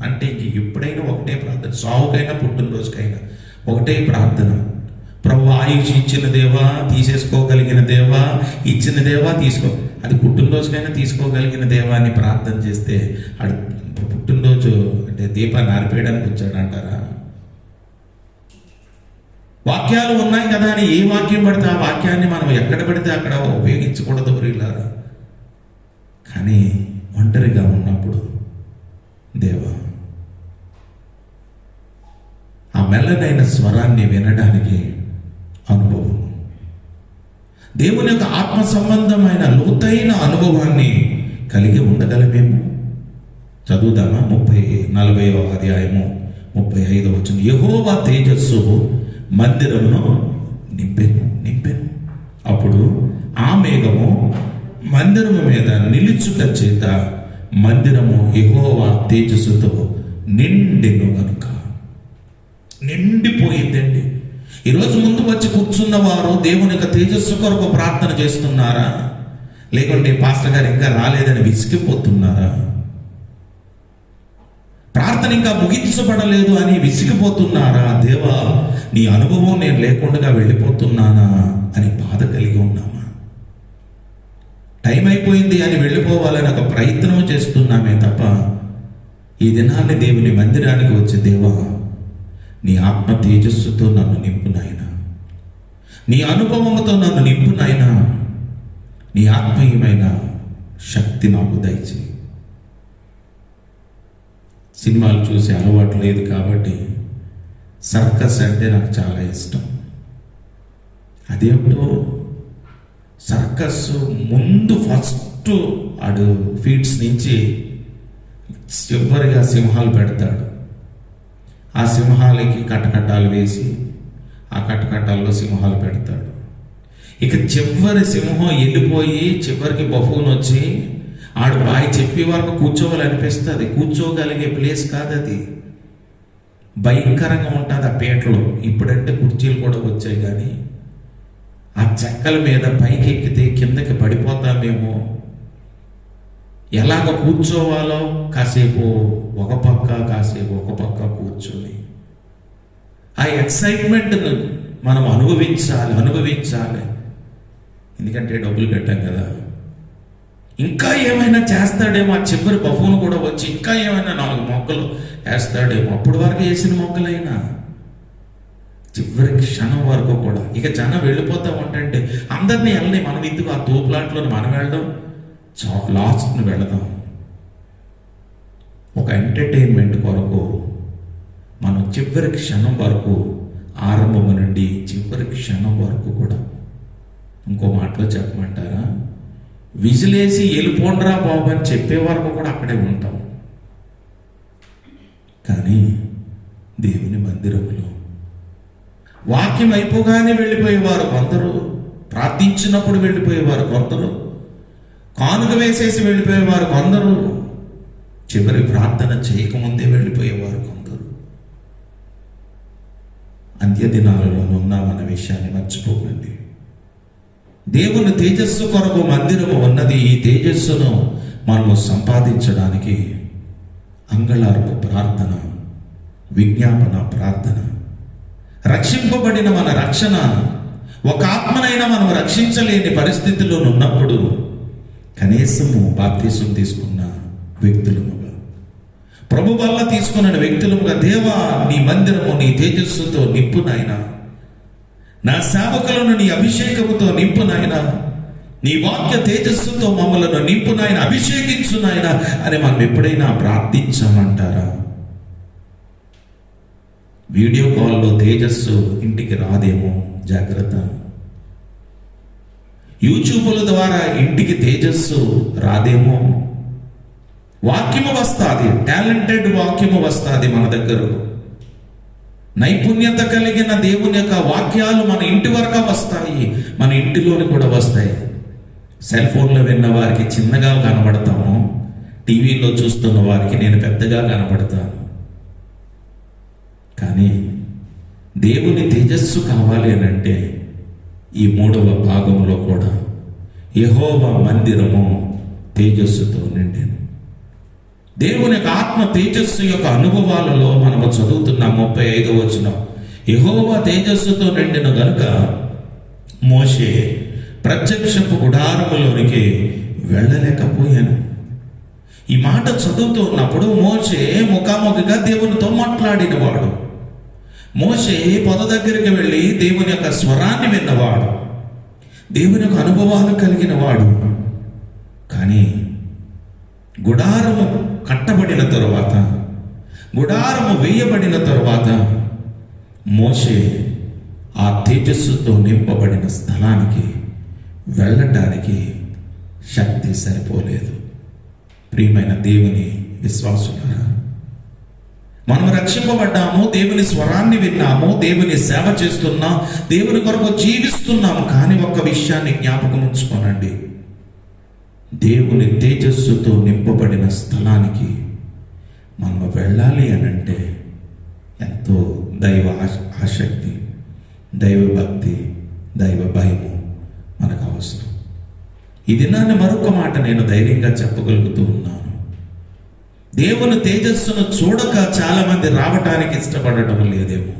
అంటే ఎప్పుడైనా ఒకటే ప్రార్థన, సావుకైనా పుట్టినరోజుకైనా ఒకటే ప్రార్థన. ప్రభు ఆయుష్ ఇచ్చిన దేవా, తీసేసుకోగలిగిన దేవా, ఇచ్చిన దేవా తీసుకో. అది పుట్టినరోజుకైనా తీసుకోగలిగిన దేవా అని ప్రార్థన చేస్తే అది పుట్టినరోజు అంటే దీపాన్ని ఆరిపేయడానికి వచ్చాడు అంటారా? వాక్యాలు ఉన్నాయి కదా అని ఏ వాక్యం పడితే ఆ వాక్యాన్ని మనం ఎక్కడ పడితే అక్కడ ఉపయోగించకూడదు ప్రియులారా. కానీ ఒంటరిగా ఉన్నప్పుడు దేవా, ఆ మెల్లనైన స్వరాన్ని వినడానికి అనుభవం, దేవుని యొక్క ఆత్మ సంబంధమైన లోతైన అనుభవాన్ని కలిగి ఉండగలమేమో. చదువుదామా 40వ అధ్యాయము 35వ వచనం. యెహోవా తేజస్సు మందిరమును నింపెను. అప్పుడు ఆ మేఘము మందిరము మీద నిలుచుట చేత మందిరము యెహోవా తేజస్సుతో నిండెను గనుక. నిండిపోయిందండి. ఈరోజు ముందు వచ్చి కూర్చున్న వారు దేవుని యొక్క తేజస్సు కొరకు ప్రార్థన చేస్తున్నారా? లేకుంటే పాస్టర్ గారు ఇంకా రాలేదని విసిగిపోతున్నారా? ప్రార్థన ఇంకా ముగించబడలేదు అని విసిగిపోతున్నారా? దేవా, నీ అనుభవం నేను లేకుండా వెళ్ళిపోతున్నానా అని బాధ కలిగి ఉన్నామా? టైం అయిపోయింది అని వెళ్ళిపోవాలని ఒక ప్రయత్నం చేస్తున్నామే తప్ప ఈ దినాన్ని దేవుని మందిరానికి వచ్చి దేవా, నీ ఆత్మ తేజస్సుతో నన్ను నింపు నాయనా, నీ అనుభవంతో నన్ను నింపు నాయనా, నీ ఆత్మీయమైన శక్తి నాకు దయచేయి. సినిమాలు చూసే అలవాటు లేదు కాబట్టి సర్కస్ అంటే నాకు చాలా ఇష్టం. అదేమిటో సర్కస్ ముందు ఫస్ట్ ఆడు ఫీట్స్ నుంచి చివరిగా సింహాలు పెడతాడు. ఆ సింహాలకి కటకటాలు వేసి ఆ కటకటాల్లో సింహాలు పెడతాడు. ఇక చివరి సింహం వెళ్ళిపోయి చివరికి బఫూన్ వచ్చి ఆడు బాయ్ చెప్పే వరకు కూర్చోవాలనిపిస్తుంది. కూర్చోగలిగే ప్లేస్ కాదు అది, భయంకరంగా ఉంటుంది ఆ పీటలో. ఇప్పుడంటే కుర్చీలు కూడా వచ్చాయి, కానీ ఆ చెక్కల మీద పైకి ఎక్కితే కిందకి పడిపోతామేమో. ఎలాగ కూర్చోవాలో కాసేపు ఒక పక్క కాసేపు ఒక పక్క కూర్చొని ఆ ఎక్సైట్మెంట్ను మనం అనుభవించాలి. ఎందుకంటే డబ్బులు కట్టాం కదా. ఇంకా ఏమైనా చేస్తాడేమో, ఆ చివరి బఫూన్ కూడా వచ్చి ఇంకా ఏమైనా 4 మొక్కలు వేస్తాడేమో. అప్పటి వరకు వేసిన మొక్కలైనా చివరి క్షణం వరకు కూడా. ఇక జనం వెళ్ళిపోతా ఉంటే అందరినీ వెళ్ళని మనం ఎందుకు ఆ తోపులాట్లో మనం వెళ్ళడం, లాస్ట్ని వెళదాం. ఒక ఎంటర్టైన్మెంట్ కొరకు మనం చివరి క్షణం వరకు, ఆరంభం నుండి చివరి క్షణం వరకు కూడా, ఇంకో మాటలో చెప్పమంటారా, విజిలేసి వెళ్ళిపోండ్రా బాబు అని చెప్పే వరకు కూడా అక్కడే ఉంటాం. కానీ దేవుని మందిరంలో వాక్యం అయిపోగానే వెళ్ళిపోయేవారు కొందరు, ప్రార్థించినప్పుడు వెళ్ళిపోయేవారు కొందరు, కానుక వేసేసి వెళ్ళిపోయేవారు కొందరు, చివరి ప్రార్థన చేయకముందే వెళ్ళిపోయేవారు కొందరు. అంత్యదినాలలో ఉన్నామన్న విషయాన్ని మర్చిపోకండి. దేవుని తేజస్సు కొరకు మందిరము ఉన్నది. ఈ తేజస్సును మనము సంపాదించడానికి అంగళార్పు ప్రార్థన, విజ్ఞాపన ప్రార్థన, రక్షింపబడిన మన రక్షణ, ఒక ఆత్మనైనా మనం రక్షించలేని పరిస్థితిలో ఉన్నప్పుడు కనీసము బాప్తిసం తీసుకున్న వ్యక్తులముగా, ప్రభు వల్ల తీసుకున్న వ్యక్తులముగా, దేవా నీ మందిరము నీ తేజస్సుతో నింపు నాయనా, నా సేవకులను నీ అభిషేకముతో నింపు నాయనా, నీ వాక్య తేజస్సుతో మమ్మలను నింపు నాయన, అభిషేకించు నాయన అని మనం ఎప్పుడైనా ప్రార్థించామంటారా? వీడియో కాల్లో తేజస్సు ఇంటికి రాదేమో, జాగ్రత్త. యూట్యూబ్ల ద్వారా ఇంటికి తేజస్సు రాదేమో. వాక్యము వస్తుంది, టాలెంటెడ్ వాక్యము వస్తుంది మన దగ్గర. నైపుణ్యత కలిగిన దేవుని యొక్క వాక్యాలు మన ఇంటి వరకు వస్తాయి, మన ఇంటిలోని కూడా వస్తాయి. సెల్ ఫోన్లో విన్న వారికి చిన్నగా కనబడతాము, టీవీలో చూస్తున్న వారికి నేను పెద్దగా కనపడతాను. కానీ దేవుని తేజస్సు కావాలి అని అంటే ఈ 3వ భాగంలో కూడా యెహోవా మందిరము తేజస్సుతో నిండెను. దేవుని యొక్క ఆత్మ తేజస్సు యొక్క అనుభవాలలో మనము చదువుతున్న 35వ వచనం, యెహోవా తేజస్సుతో నిండిన గనుక మోషే ప్రత్యక్షపు గుడారములోనికి వెళ్ళలేకపోయాను. ఈ మాట చదువుతూ ఉన్నప్పుడు మోషే ముఖాముఖిగా దేవునితో మాట్లాడినవాడు. మోషే పొద దగ్గరికి వెళ్ళి దేవుని యొక్క స్వరాన్ని విన్నవాడు, దేవుని యొక్క అనుభవాలు కలిగిన వాడు. కానీ గుడారము కట్టబడిన తరువాత, గుడారము వేయబడిన తరువాత మోషే ఆ తేజస్సుతో నింపబడిన స్థలానికి వెళ్ళటానికి శక్తి సరిపోలేదు. ప్రియమైన దేవుని విశ్వాసులారా, మనం రక్షింపబడ్డాము, దేవుని స్వరాన్ని విన్నాము, దేవుని సేవ చేస్తున్నాం, దేవుని కొరకు జీవిస్తున్నాము. కానీ ఒక్క విషయాన్ని జ్ఞాపకం ఉంచుకోనండి, దేవుని తేజస్సుతో నింపబడిన స్థలానికి మనం వెళ్ళాలి అనంటే ఎంతో దైవ ఆసక్తి, దైవ భక్తి, దైవ భయము మనకు అవసరం. ఈ దినాన్ని మరొక మాట నేను ధైర్యంగా చెప్పగలుగుతూ ఉన్నాను. దేవుని తేజస్సును చూడక చాలామంది రావటానికి ఇష్టపడటం లేదేమో.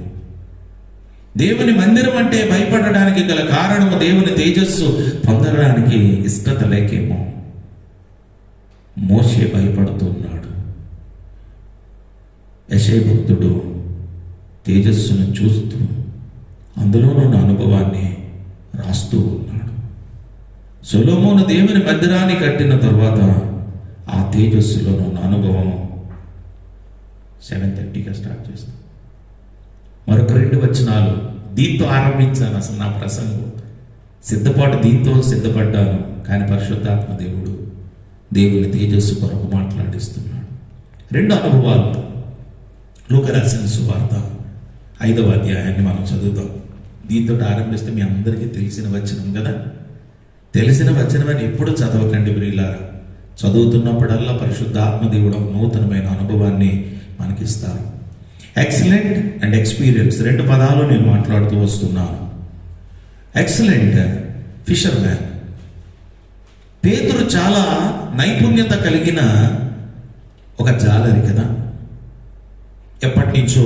దేవుని మందిరం అంటే భయపడడానికి గల కారణము దేవుని తేజస్సు పొందడానికి ఇష్టత లేకేమో. మోషే భయపడుతున్నాడు. యెషయా భక్తుడు తేజస్సును చూస్తూ అందులోనున్న అనుభవాన్ని రాస్తూ ఉన్నాడు. సొలొమోను దేవుని మందిరాన్ని కట్టిన తర్వాత ఆ తేజస్సులో ఉన్న అనుభవము 7:30గా స్టార్ట్ చేస్తాం. మరొక 2 వచనాలు దీంతో ఆరంభించాను. అసలు నా ప్రసంగం సిద్ధపాటు దీంతో సిద్ధపడ్డాను, కానీ పరిశుద్ధాత్మ దేవుని తేజస్సు కొరకు మాట్లాడిస్తున్నాడు. 2 అనుభవాలు. లూకా రాసిన సువార్త 5వ అధ్యాయాన్ని మనం చదువుతాం. దీంతో ఆరంభిస్తే మీ అందరికీ తెలిసిన వచనం కదా. తెలిసిన వచనమని ఎప్పుడు చదవకండి ప్రియులారా. చదువుతున్నప్పుడల్లా పరిశుద్ధాత్మ దేవుడు ఒక నూతనమైన అనుభవాన్ని మనకిస్తారు. ఎక్సలెంట్ అండ్ ఎక్స్పీరియన్స్ 2 పదాలు నేను మాట్లాడుతూ వస్తున్నాను. Excellent fissure man. పేతురు చాలా నైపుణ్యత కలిగిన ఒక జాలరి కదా. ఎప్పటి నుంచో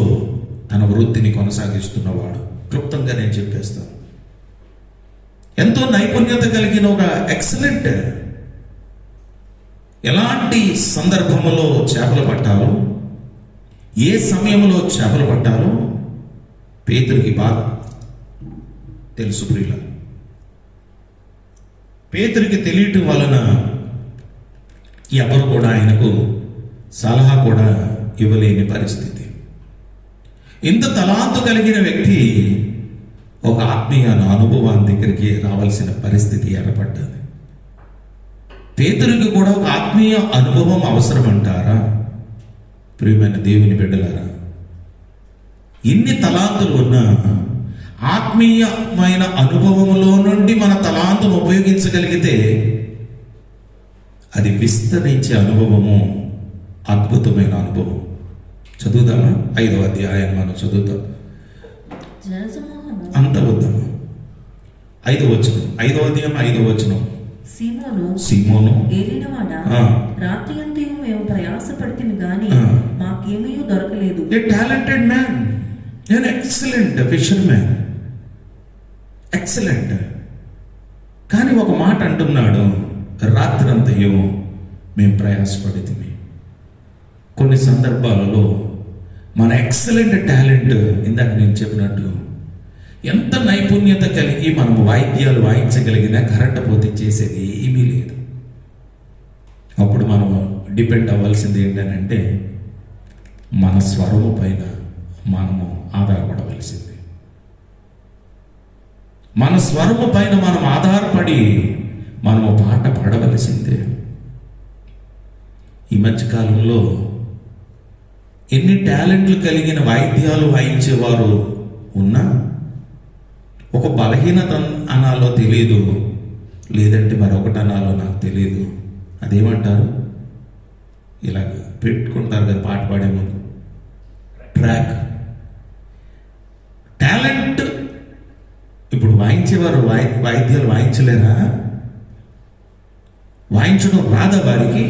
తన వృత్తిని కొనసాగిస్తున్నవాడు. క్లుప్తంగా నేను చెప్పేస్తాను. ఎంతో నైపుణ్యత కలిగిన ఒక ఎక్సలెంట్. ఎలాంటి సందర్భంలో చేపలు పట్టాలో, ఏ సమయంలో చేపలు పట్టాలో పేతురికి బాగా తెలుసు ప్రియుల. పేతురికి తెలియటం వలన ఎవరు కూడా ఆయనకు సలహా కూడా ఇవ్వలేని పరిస్థితి. ఇంత తలాంతు కలిగిన వ్యక్తి ఒక ఆత్మీయ అనుభవాన్ని దగ్గరికి రావాల్సిన పరిస్థితి ఏర్పడ్డది. పేతురికి కూడా ఒక ఆత్మీయ అనుభవం అవసరం అంటారా? ప్రియమైన దేవుని బిడ్డలారా, ఇన్ని తలాంతులు ఉన్నా ఆత్మీయమైన అనుభవంలో నుండి మన తలాంతును ఉపయోగించగలిగితే అది విస్తరించే అనుభవము, అద్భుతమైన అనుభవం. చదువుదామా? 5వ అధ్యాయాన్ని మనం చదువుతాం. అంత వద్దాము. 5వ వచనం, 5వ అధ్యాయం 5వ వచనం. సీమోను ఏలినవాడా, రాత్రి అంతయు మేము ప్రయాసపడితిమి గాని మాకేమీ దొరకలేదు. A talented man, an excellent fisherman, excellent. కానీ ఒక మాట అంటున్నాడు, రాత్రంతయు మేము ప్రయాసపడితిమి. కొన్ని సందర్భాలలో మన ఎక్సలెంట్ టాలెంట్, ఇందాక నేను చెప్పినట్టు, ఎంత నైపుణ్యత కలిగి మనం వాయిద్యాలు వాయించగలిగినా కరెంట్ పోతే చేసేది ఏమీ లేదు. అప్పుడు మనం డిపెండ్ అవ్వాల్సింది ఏంటంటే మన స్వరము పైన మనము ఆధారపడవలసింది. మన స్వరము పైన మనం ఆధారపడి మనము పాట పాడవలసిందే. ఈ మధ్యకాలంలో ఎన్ని టాలెంట్లు కలిగిన వాయిద్యాలు వాయించేవారు ఉన్నా ఒక బలహీనత అనాలో తెలియదు, లేదంటే మరొకటి అనాలో నాకు తెలియదు. అదేమంటారు? ఇలా పెట్టుకుంటారు కదా పాట పాడే ముందు ట్రాక్. టాలెంట్ ఇప్పుడు వాయించేవారు వాయిద్యాలు వాయించలేరా? వాయించడం రాదా వారికి?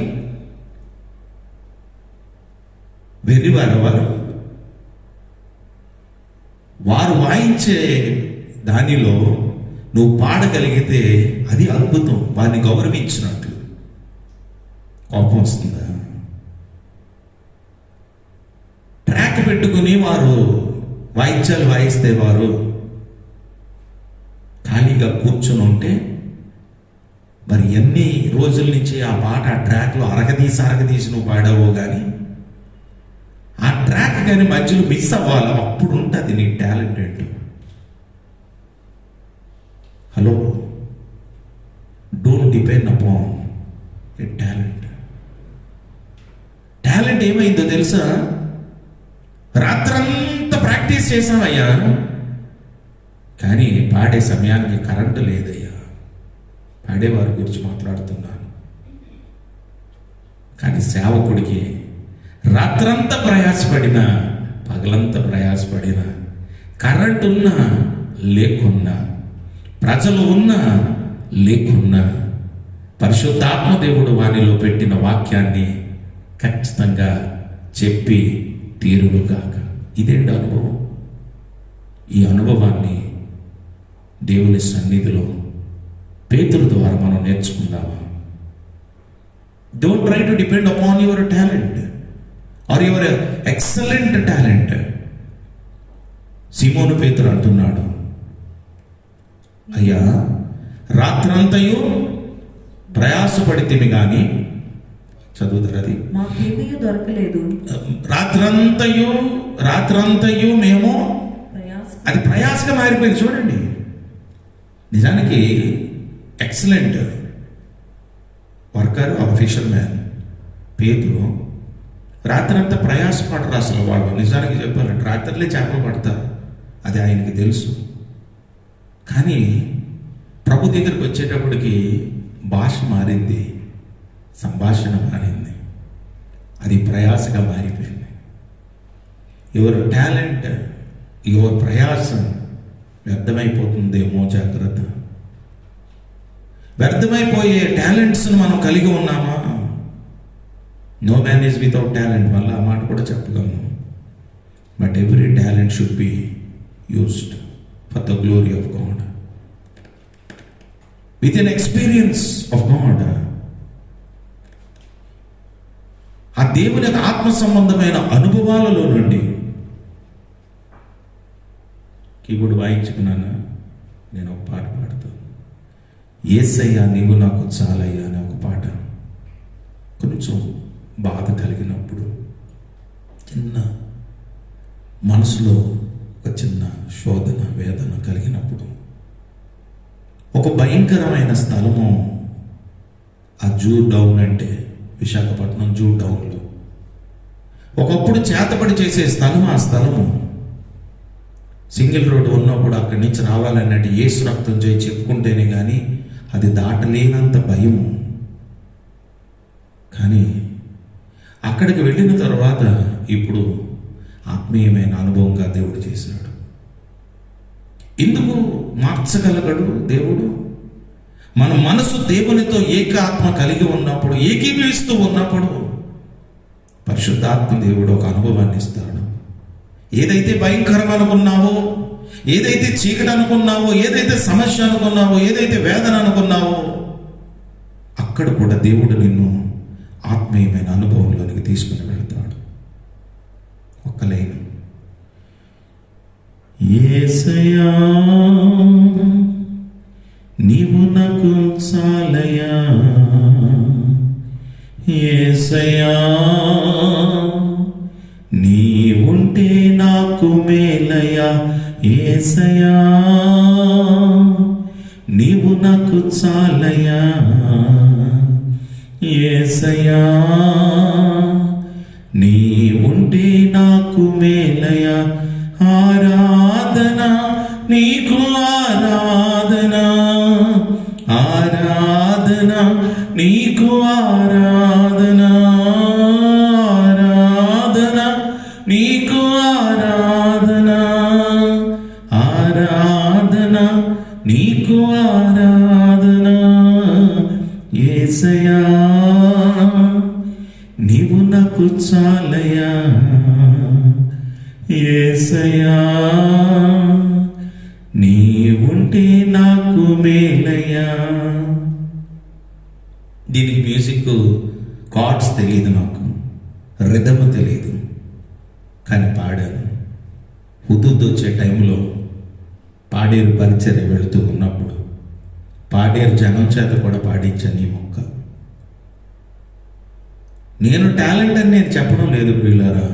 వెర్రివారు వారు వాయించే దానిలో నువ్వు పాడగలిగితే అది అద్భుతం, వారిని గౌరవించినట్లు. కోపం వస్తుందా? ట్రాక్ పెట్టుకుని వారు వాయిద్యాలు వాయిస్తే వారు ఖాళీగా కూర్చొని ఉంటే మరి ఎన్ని రోజుల నుంచి ఆ పాట ఆ ట్రాక్లో అరగదీసి నువ్వు పాడావో కానీ ఆ ట్రాక్ కానీ మధ్యలో మిస్ అవ్వాలా, అప్పుడు ఉంటుంది నీ టాలెంట్ ఏంటి. Hello, don't depend upon A talent. Talent ఏమైందో తెలుసా? రాత్రంతా ప్రాక్టీస్ చేశామయ్యా, కానీ పాడే సమయానికి కరెంటు లేదయ్యా. పాడేవారి గురించి మాట్లాడుతున్నాను. కానీ సేవకుడికి రాత్రంతా ప్రయాసపడినా, పగలంతా ప్రయాసపడినా, కరెంటు ఉన్నా లేకున్నా, ప్రజలు ఉన్నా లేకున్నా, పరిశుద్ధాత్మ దేవుడు వానిలో పెట్టిన వాక్యాన్ని ఖచ్చితంగా చెప్పి తీరును కాక. ఇదేంటి అనుభవం? ఈ అనుభవాన్ని దేవుని సన్నిధిలో పేతురు ద్వారా మనం నేర్చుకుందామా? Don't try to depend upon your talent or your excellent talent. సీమోను పేతురు అంటున్నాడు, అయ్యా రాత్రంతయు ప్రయాసపడితిమి కానీ, చదువుతారది, మాకేమీ దొరకలేదు. రాత్రంతయు మేము, అది ప్రయాసగా మారిపోయింది. చూడండి, నిజానికి excellent worker are fissure man పేతురు రాత్రంతా ప్రయాసపడరు అసలు. వాళ్ళు నిజానికి చెప్పారంటే రాత్రులే చేపలు పడతారు, అది ఆయనకి తెలుసు. కానీ ప్రభు దగ్గరికి వచ్చేటప్పటికి భాష మారింది, సంభాషణ మారింది, అది ప్రయాసగా మారిపోయింది. యువర్ టాలెంట్, యువర్ ప్రయాసం వ్యర్థమైపోతుందేమో, జాగ్రత్త. వ్యర్థమైపోయే టాలెంట్స్ను మనం కలిగి ఉన్నామా? No man is without talent వల్ల ఆ మాట కూడా చెప్పగలను. But every talent should be used for the glory of God, with an experience of God. ఆ దేవుని యొక్క ఆత్మ సంబంధమైన అనుభవాలలో నుండి. కీబోర్డ్ వాయించుకున్నానా? నేను ఒక పాట పాడుతాను. యేసయ్యా నీవు నాకు చాలయ్యా అనే ఒక పాట. కొంచెం బాధ కలిగినప్పుడు, చిన్న మనసులో ఒక చిన్న శోధన, వేదన కలిగినప్పుడు, ఒక భయంకరమైన స్థలము ఆ జూ డౌన్, అంటే విశాఖపట్నం జూ డౌన్లో ఒకప్పుడు చేతపడి చేసే స్థలం. ఆ స్థలము సింగిల్ రోడ్డు ఉన్నప్పుడు అక్కడి నుంచి రావాలన్నట్టు యేసు రక్తం చేయి చెప్పుకుంటేనే కానీ అది దాటలేనంత భయము. కానీ అక్కడికి వెళ్ళిన తర్వాత ఇప్పుడు ఆత్మీయమైన అనుభవంగా దేవుడు చేశాడు. ఎందుకు మార్చగలగడు దేవుడు? మన మనసు దేవునితో ఏకాత్మ కలిగి ఉన్నప్పుడు, ఏకీభవిస్తూ ఉన్నప్పుడు పరిశుద్ధాత్మ దేవుడు ఒక అనుభవాన్ని ఇస్తాడు. ఏదైతే భయంకరం అనుకున్నావో, ఏదైతే చీకటి అనుకున్నావో, ఏదైతే సమస్య అనుకున్నావో, ఏదైతే వేదన అనుకున్నావో, అక్కడ కూడా దేవుడు నిన్ను ఆత్మీయమైన అనుభవంలోనికి తీసుకుని వెళ్తాడు. ఒక్క లైన్, యేసయ్యా నీవు నాకు చాలయ్యా, యేసయ్యా నీవుంటే నాకు మేలయ్యా, యేసయ్యా నీవు నాకు చాలయ్యా, యేసయ్యా నీవుంటే నాకు మేలయ్యా. ఆరాధన నీకు ఆరాధన, ఆరాధన నీకు ఆరాధన, మేలయ్యా, నీ ఉంటే నాకు మేలయ్యా. దీనికి మ్యూజిక్ కార్డ్స్ తెలియదు, నాకు రిథమ్ తెలియదు, కానీ పాడాను. హుదూద్ వచ్చే టైంలో పాడేరు పరిచర్య వెళుతూ ఉన్నప్పుడు పాడేరు జనం చేత కూడా పాడించాను ఈ మొక్క. నేను టాలెంట్ అని నేను చెప్పడం లేదు ప్రియులారా,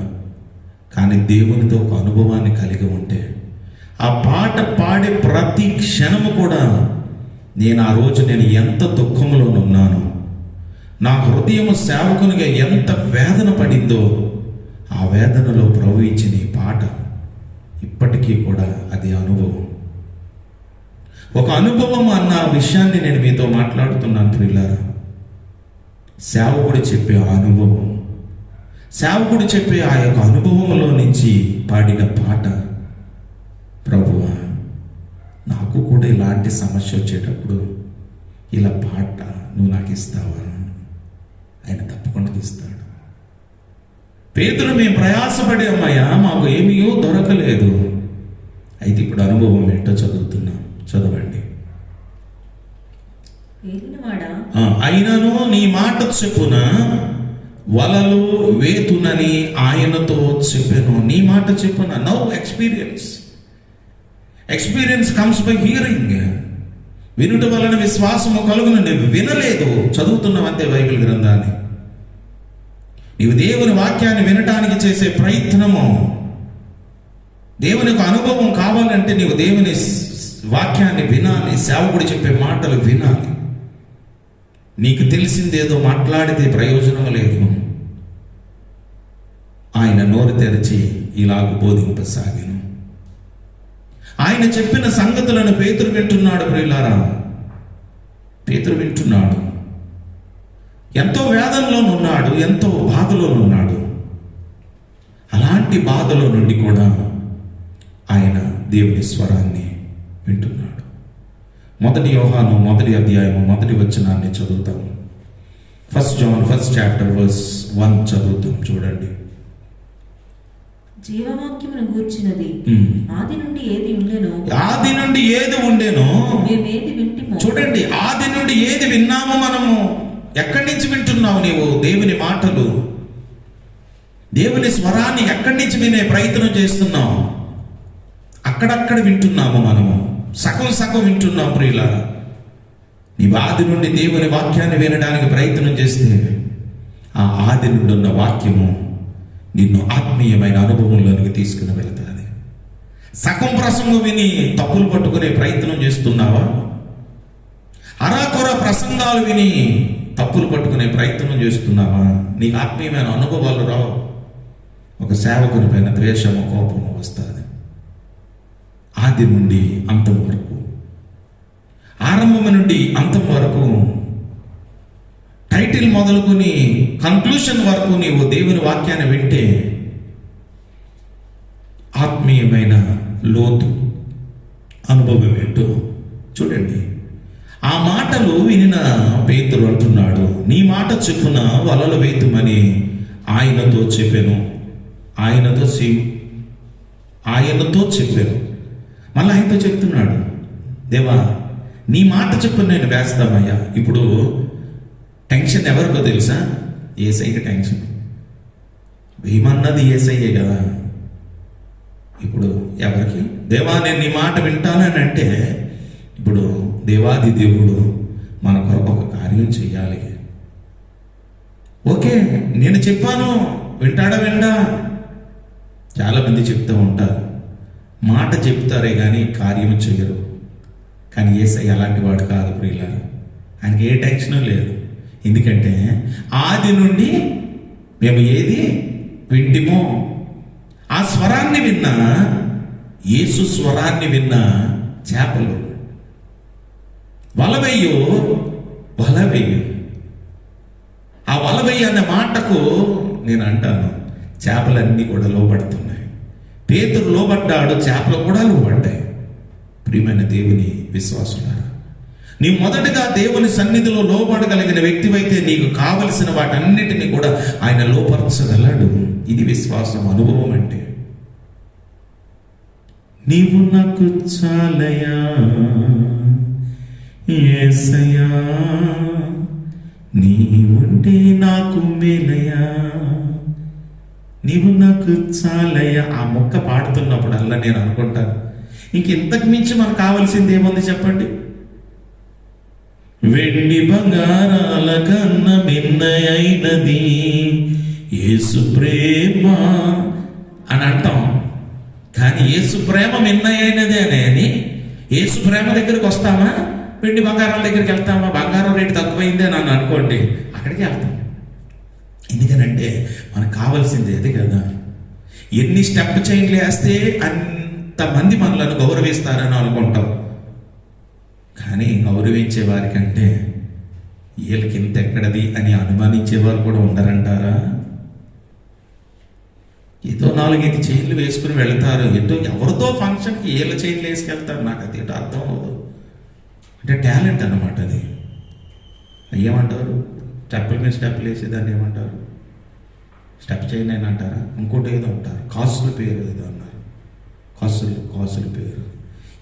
కానీ దేవునితో ఒక అనుభవాన్ని కలిగి ఉంటే ఆ పాట పాడే ప్రతి క్షణము కూడా నేను ఆ రోజు నేను ఎంత దుఃఖంలోనున్నానో, నా హృదయం సేవకునిగా ఎంత వేదన పడిందో, ఆ వేదనలో ప్రభు ఇచ్చిన ఈ పాట ఇప్పటికీ కూడా అది అనుభవం. ఒక అనుభవం అన్న విషయాన్ని నేను మీతో మాట్లాడుతున్నాను ప్రియులారా. సేవకుడు చెప్పే ఆ అనుభవం, సేవకుడు చెప్పే ఆ యొక్క అనుభవంలో నుంచి పాడిన పాట, ప్రభువా నాకు కూడా ఇలాంటి సమస్య వచ్చేటప్పుడు ఇలా పాట నువ్వు నాకు ఇస్తావా? ఆయన తప్పకుండా ఇస్తాడు. పేతురు, మేము ప్రయాసపడే అమ్మాయ, మాకు ఏమీయో దొరకలేదు. అయితే ఇప్పుడు అనుభవం ఏంటో చదువుతున్నాం, చదవండి. అయినను నీ మాట చెప్పున వలలు వేతునని ఆయనతో చెప్పాను. నీ మాట చెప్పున. Now experience comes by hearing. వినుట వలన విశ్వాసము కలుగును. నువ్వు వినలేదు, చదువుతున్నావు అంతే బైబిల్ గ్రంథాన్ని. నీవు దేవుని వాక్యాన్ని వినటానికి చేసే ప్రయత్నము, దేవునికి అనుభవం కావాలంటే నీవు దేవుని వాక్యాన్ని వినాలి, సేవకుడు చెప్పే మాటలు వినాలి. నీకు తెలిసిందేదో మాట్లాడితే ప్రయోజనం లేదు. ఆయన నోరు తెరిచి ఇలాగ బోధింపసాగాను. ఆయన చెప్పిన సంగతులను పేతురు వింటున్నాడు ప్రియులారా, పేతురు వింటున్నాడు. ఎంతో వేదనలోనున్నాడు, ఎంతో బాధలోనున్నాడు. అలాంటి బాధలో నుండి కూడా ఆయన దేవుని స్వరాన్ని వింటున్నాడు. 1 యోహాను 1వ అధ్యాయము 1వ వచనాన్ని చదువుతాము. 1 John 1st chapter verse 1 చదువుతాం. చూడండి. జీవవాక్యమును గూర్చినది ఆది నుండి ఏది ఉండెనో మేమేది వింటిమో. చూడండి, ఆది నుండి ఏది విన్నామో మనము. ఎక్కడి నుంచి వింటున్నావు నీవు దేవుని మాటలు? దేవుని స్వరాన్ని ఎక్కడి నుంచి వినే ప్రయత్నం చేస్తున్నావు? అక్కడక్కడ వింటున్నాము మనము, సగం వింటున్నాం ప్రియులారా. నీవు ఆది నుండి దేవుని వాక్యాన్ని వినడానికి ప్రయత్నం చేస్తే ఆ ఆది నుండి ఉన్న వాక్యము నిన్ను ఆత్మీయమైన అనుభవంలోనికి తీసుకుని వెళుతుంది. సగం ప్రసంగం విని తప్పులు పట్టుకునే ప్రయత్నం చేస్తున్నావా? అరాకొర ప్రసంగాలు విని తప్పులు పట్టుకునే ప్రయత్నం చేస్తున్నావా? నీకు ఆత్మీయమైన అనుభవాలు రావు. ఒక సేవకుని పైన ద్వేషము, కోపము వస్తుంది. ఆది నుండి అంతం వరకు, ఆరంభం నుండి అంతం వరకు, టైటిల్ మొదలుకొని కన్క్లూషన్ వరకు నీవు దేవుని వాక్యాన్ని వింటే ఆత్మీయమైన లోతు అనుభవం ఏంటో చూడండి. ఆ మాటలు వినిన పేతురు అంటున్నాడు, నీ మాట చెప్పున వలలు వేతుమని ఆయనతో చెప్పాను. ఆయనతో చెప్పాను. మళ్ళీ ఆయనతో చెప్తున్నాడు, దేవా నీ మాట చెప్పున నేను వేస్తామయ్యా. ఇప్పుడు టెన్షన్ ఎవరికో తెలుసా? యేసయ్యకి టెన్షన్. వేయమన్నది యేసయ్యే కదా. ఇప్పుడు ఎవరికి? దేవా నేను నీ మాట వింటానని అంటే, ఇప్పుడు దేవాది దేవుడు మన కొరకు ఒక కార్యం చెయ్యాలి. ఓకే, నేను చెప్పాను, వింటా. చాలామంది చెప్తూ ఉంటారు, మాట చెప్తారే కానీ కార్యం చెయ్యరు. కానీ యేసయ్య అలాంటి వాడు కాదు ప్రియులారా. ఆయనకి ఏ టెన్షన్ లేదు. ఎందుకంటే ఆది నుండి మేము ఏది వింటిమో ఆ స్వరాన్ని విన్నా, యేసు స్వరాన్ని విన్నా చేపలు వలవేయు. ఆ వలవేయి అన్న మాటకు నేను అంటాను, చేపలన్నీ కూడా లోబడుతున్నాయి. పేతురు లోబడ్డాడు, చేపలు కూడా లోబడ్డాయి. ప్రియమైన దేవుని విశ్వాసులారా, నీ మొదటగా దేవుని సన్నిధిలో లోబడగలిగిన వ్యక్తివైతే నీకు కావలసిన వాటన్నిటినీ కూడా ఆయన లోపరచగలడు. ఇది విశ్వాసం, అనుభవం అంటే. నీవు నాకు చాలయా యేసయ్యా, నీవుంటే నాకు మేలయా, నీవు నాకు చాలయ్యా. ఆ మొక్క పాడుతున్నప్పుడల్లా నేను అనుకుంటాను, ఇంతకు మించి మనకు కావాల్సింది ఏముంది చెప్పండి? వెండి బంగారాల కన్నా మిన్నయైనది యేసు ప్రేమ అని అంటాం. కానీ యేసు ప్రేమ మిన్నయైనది అని యేసు ప్రేమ దగ్గరికి వస్తామా? వెండి బంగారాల దగ్గరికి వెళ్తామా? బంగారం రేటు తక్కువైంది అని అనుకోండి, అక్కడికి వెళ్తాం. ఎందుకనంటే మనకు కావాల్సింది అదే కదా. ఎన్ని స్టెప్ చైన్లు వేస్తే అంతమంది మనలను గౌరవిస్తారని అనుకుంటాం. కానీ గౌరవించే వారికంటే వీళ్ళకి ఇంత ఎక్కడది అని అనుమానించేవారు కూడా ఉండరంటారా? ఏదో 4-5 చైన్లు వేసుకుని వెళ్తారు, ఏదో ఎవరితో ఫంక్షన్కి ఏళ్ళ చైన్లు వేసుకెళ్తారు. నాకు అది ఏంటో అర్థం అవ్వదు. అంటే టాలెంట్ అన్నమాట అది. ఏమంటారు? స్టెప్పుల మీద స్టెప్పులు వేసేదాన్ని ఏమంటారు? స్టెప్ చైన్ అని అంటారా? ఇంకోటి ఏదో అంటారు, కాసుల పేరు ఏదో అన్నారు. కాసుల పేరు.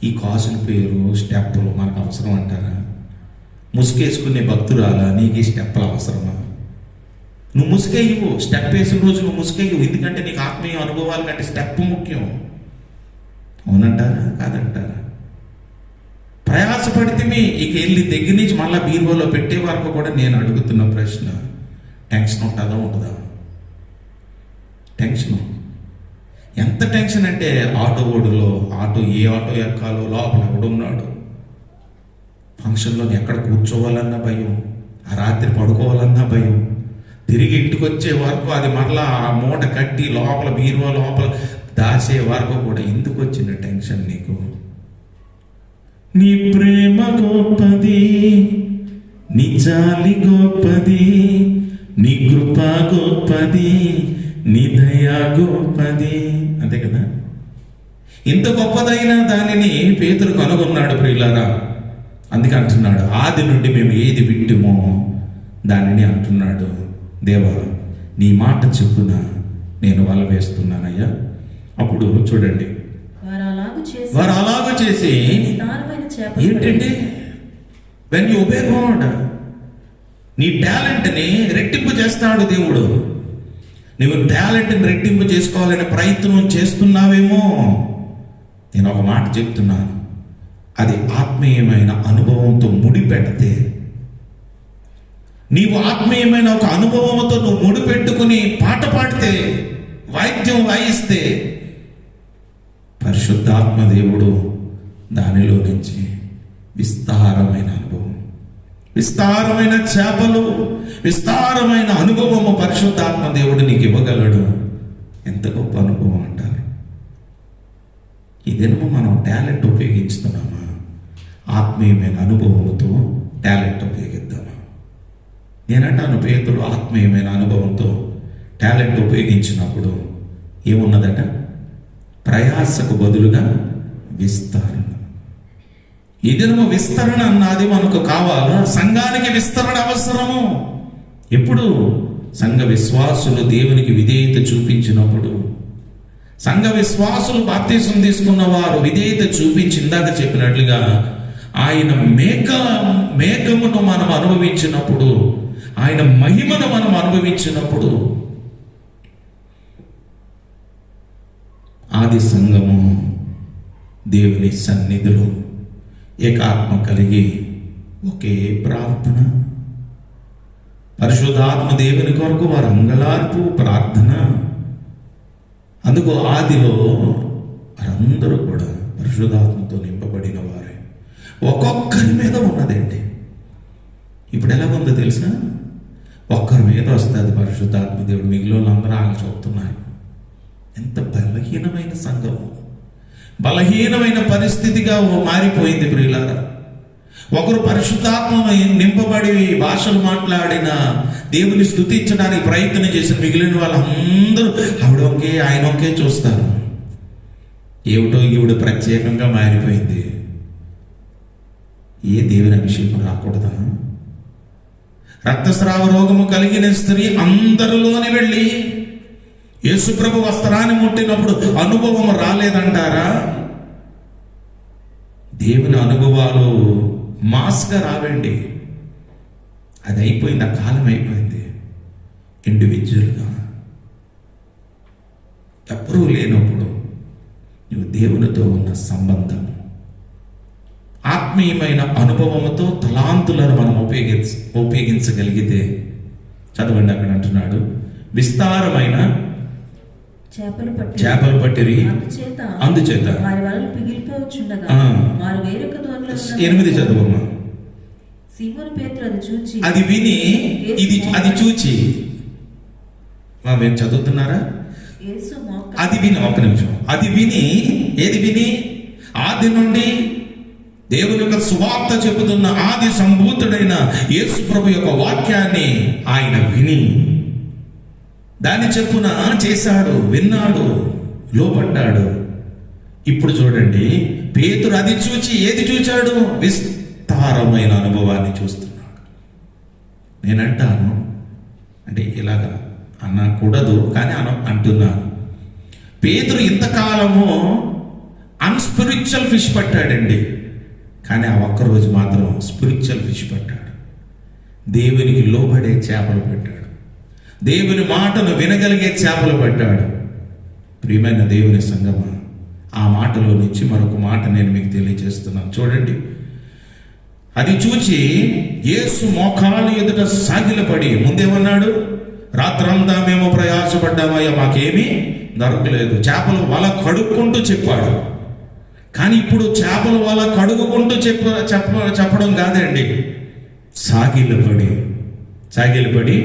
ఈ కాసుల పేరు స్టెప్పులు మనకు అవసరం అంటారా? ముసుగేసుకునే భక్తురాలా, నీకు ఈ స్టెప్పులు అవసరమా? నువ్వు ముసుగేయవు, స్టెప్ వేసిన రోజు నువ్వు ముసుగేయవు. ఎందుకంటే నీకు ఆత్మీయ అనుభవాల కంటే స్టెప్ ముఖ్యం. అవునంటారా? కాదంటారా? ప్రయాసపడితే ఇక వెళ్ళి దగ్గర నుంచి మళ్ళీ బీరువాలో పెట్టే వరకు కూడా నేను అడుగుతున్న ప్రశ్న, టెన్షన్ ఉంటుందా ఉండదా? టెన్షన్ ఎంత టెన్షన్ అంటే ఆటో ఏ ఆటో ఎక్కాలో లోపల ఎవడున్నాడు, ఫంక్షన్లో ఎక్కడ కూర్చోవాలన్నా భయం, ఆ రాత్రి పడుకోవాలన్నా భయం, తిరిగి ఇంటికి వచ్చే వరకు అది మరలా ఆ మూట కట్టి లోపల బీరువా లోపల దాచే వరకు కూడా ఎందుకు వచ్చిన టెన్షన్ నీకు? నీ ప్రేమ గొప్పది, నీ జాలి గొప్పది, నీ కృప గొప్పది, నీ దయ గొప్పది. అంతే కదా. ఇంత గొప్పదైన దానిని పేతురు కనుగొన్నాడు ప్రియులారా. అందుకే అంటున్నాడు, ఆది నుండి మేము ఏది వింటుమో దానిని అంటున్నాడు. దేవా, నీ మాట చెప్పున నేను వల వేస్తున్నానయ్యా. అప్పుడు చూడండి, వారు అలాగ చేసి ఏంటంటే, వెన్ యు ఒబే గాడ్, నీ టాలెంట్ని రెట్టింపు చేస్తాడు దేవుడు. నువ్వు టాలెంట్ని రెట్టింపు చేసుకోవాలనే ప్రయత్నం చేస్తున్నావేమో. నేను ఒక మాట చెప్తున్నాను, అది ఆత్మీయమైన అనుభవంతో ముడిపెడితే, నీవు ఆత్మీయమైన ఒక అనుభవంతో నువ్వు ముడిపెట్టుకుని పాట పాడితే, వాయిద్యం వాయిస్తే, పరిశుద్ధాత్మ దేవుడు దానిలో నుంచి విస్తారమైన అనుభవం, విస్తారమైన చేపలు, విస్తారమైన అనుభవము పరిశుద్ధాత్మ దేవుడు నీకు ఇవ్వగలడు. ఎంత గొప్ప అనుభవం అంటారు. ఈ దినము మనం టాలెంట్ ఉపయోగిస్తున్నామా? ఆత్మీయమైన అనుభవంతో టాలెంట్ ఉపయోగిద్దామా? నేనంటాను, పేతురు ఆత్మీయమైన అనుభవంతో టాలెంట్ ఉపయోగించినప్పుడు ఏమున్నదట? ప్రయాసకు బదులుగా విస్తరణ. ఈ దినము విస్తరణ అన్నది మనకు కావాలా? సంఘానికి విస్తరణ అవసరము. ఎప్పుడు? సంఘ విశ్వాసులు దేవునికి విధేయత చూపించినప్పుడు, సంఘ విశ్వాసులు బాప్తిసం తీసుకున్న వారు విధేయత చూపించి, ఇందాక చెప్పినట్లుగా ఆయన మేఘమును మనం అనుభవించినప్పుడు, ఆయన మహిమను మనం అనుభవించినప్పుడు, ఆది సంఘము దేవుని సన్నిధిలో ఏకాత్మ కలిగి ఒకే ప్రార్థన, పరిశుద్ధాత్మ దేవుని కొరకు వారు అంగలార్పు ప్రార్థన. అందుకు ఆదిలో వారందరూ కూడా పరిశుద్ధాత్మతో నింపబడిన వారే. ఒక్కొక్కరి మీద ఉన్నదండి. ఇప్పుడు ఎలా ఉందో తెలుసా? ఒక్కరి మీద వస్తుంది పరిశుద్ధాత్మ దేవుడు, మిగిలిన వాళ్ళందరూ ఆయన చూపుతున్నారు. ఎంత బలహీనమైన సంఘము, బలహీనమైన పరిస్థితిగా మారిపోయింది ప్రియులారా. ఒకరు పరిశుద్ధాత్మ నింపబడి భాషలు మాట్లాడిన, దేవుని స్తుతించడానికి ప్రయత్నం చేసిన మిగిలిన వాళ్ళందరూ ఆవిడొకే ఆయనొకే చూస్తారు. ఏమిటో ఈవిడ ప్రత్యేకంగా మారిపోయింది. ఏ దేవుని అభిషేకం రాకూడదా? రక్తస్రావ రోగము కలిగిన స్త్రీ అందరిలోని వెళ్ళి యేసుప్రభు వస్త్రాన్ని ముట్టినప్పుడు అనుభవం రాలేదంటారా? దేవుని అనుభవాలు మాస్గా రావండి. అది అయిపోయింది, ఆ కాలం అయిపోయింది. ఇండివిజువల్గా ఎప్పుడూ లేనప్పుడు నువ్వు దేవునితో ఉన్న సంబంధం, ఆత్మీయమైన అనుభవంతో తలాంతులను మనం ఉపయోగించగలిగితే, చదవండి అక్కడ అంటున్నాడు, విస్తారమైన చేపలు పట్టిరి, అందుచేత వారి వలలు పిగిలిపోవచ్చుండగా వారు వేరొక దోణిలో 8 చదువమ్మా. సీమోను పేతురు అది చూచి, అది విని అది చూచి, మీరు చదువుతున్నారా? యేసు అది విని, ఒక్క నిమిషం, అది విని, ఏది విని? ఆది నుండి దేవుని యొక్క సువార్త చెబుతున్న ఆది సంభూతుడైన యేసు ప్రభు యొక్క వాక్యాన్ని ఆయన విని దాని చెప్పున చేశాడు, విన్నాడు, లోబడ్డాడు. ఇప్పుడు చూడండి, పేతురు అది చూచి ఏది చూచాడు? విస్తారమైన అనుభవాన్ని చూస్తున్నాడు. నేనంటాను, అంటే ఇలాగా అనకూడదు కానీ అంటున్నాను, పేతురు ఇంతకాలము అన్స్పిరిచువల్ ఫిష్ పట్టాడండి, కానీ ఆ ఒక్కరోజు మాత్రం స్పిరిచువల్ ఫిష్ పట్టాడు. దేవునికి లోబడే చేపలు పట్టాడు, దేవుని మాటను వినగలిగే చేపలు పట్టాడు. ప్రియమైన దేవుని సంగమా, ఆ మాటలో నుంచి మరొక మాట నేను మీకు తెలియజేస్తున్నాను. చూడండి, అది చూచి యేసు మోకాలు ఎదుట సాగిలపడి ముందేమన్నాడు? రాత్రంతా మేము ప్రయాసపడ్డామయ్యా, మాకేమీ దొరకలేదు. చేపలు వల కడుక్కుంటూ చెప్పాడు. కానీ ఇప్పుడు చేపలు వల కడుగుకుంటూ చెప్పడం కాదండి, సాగిలపడి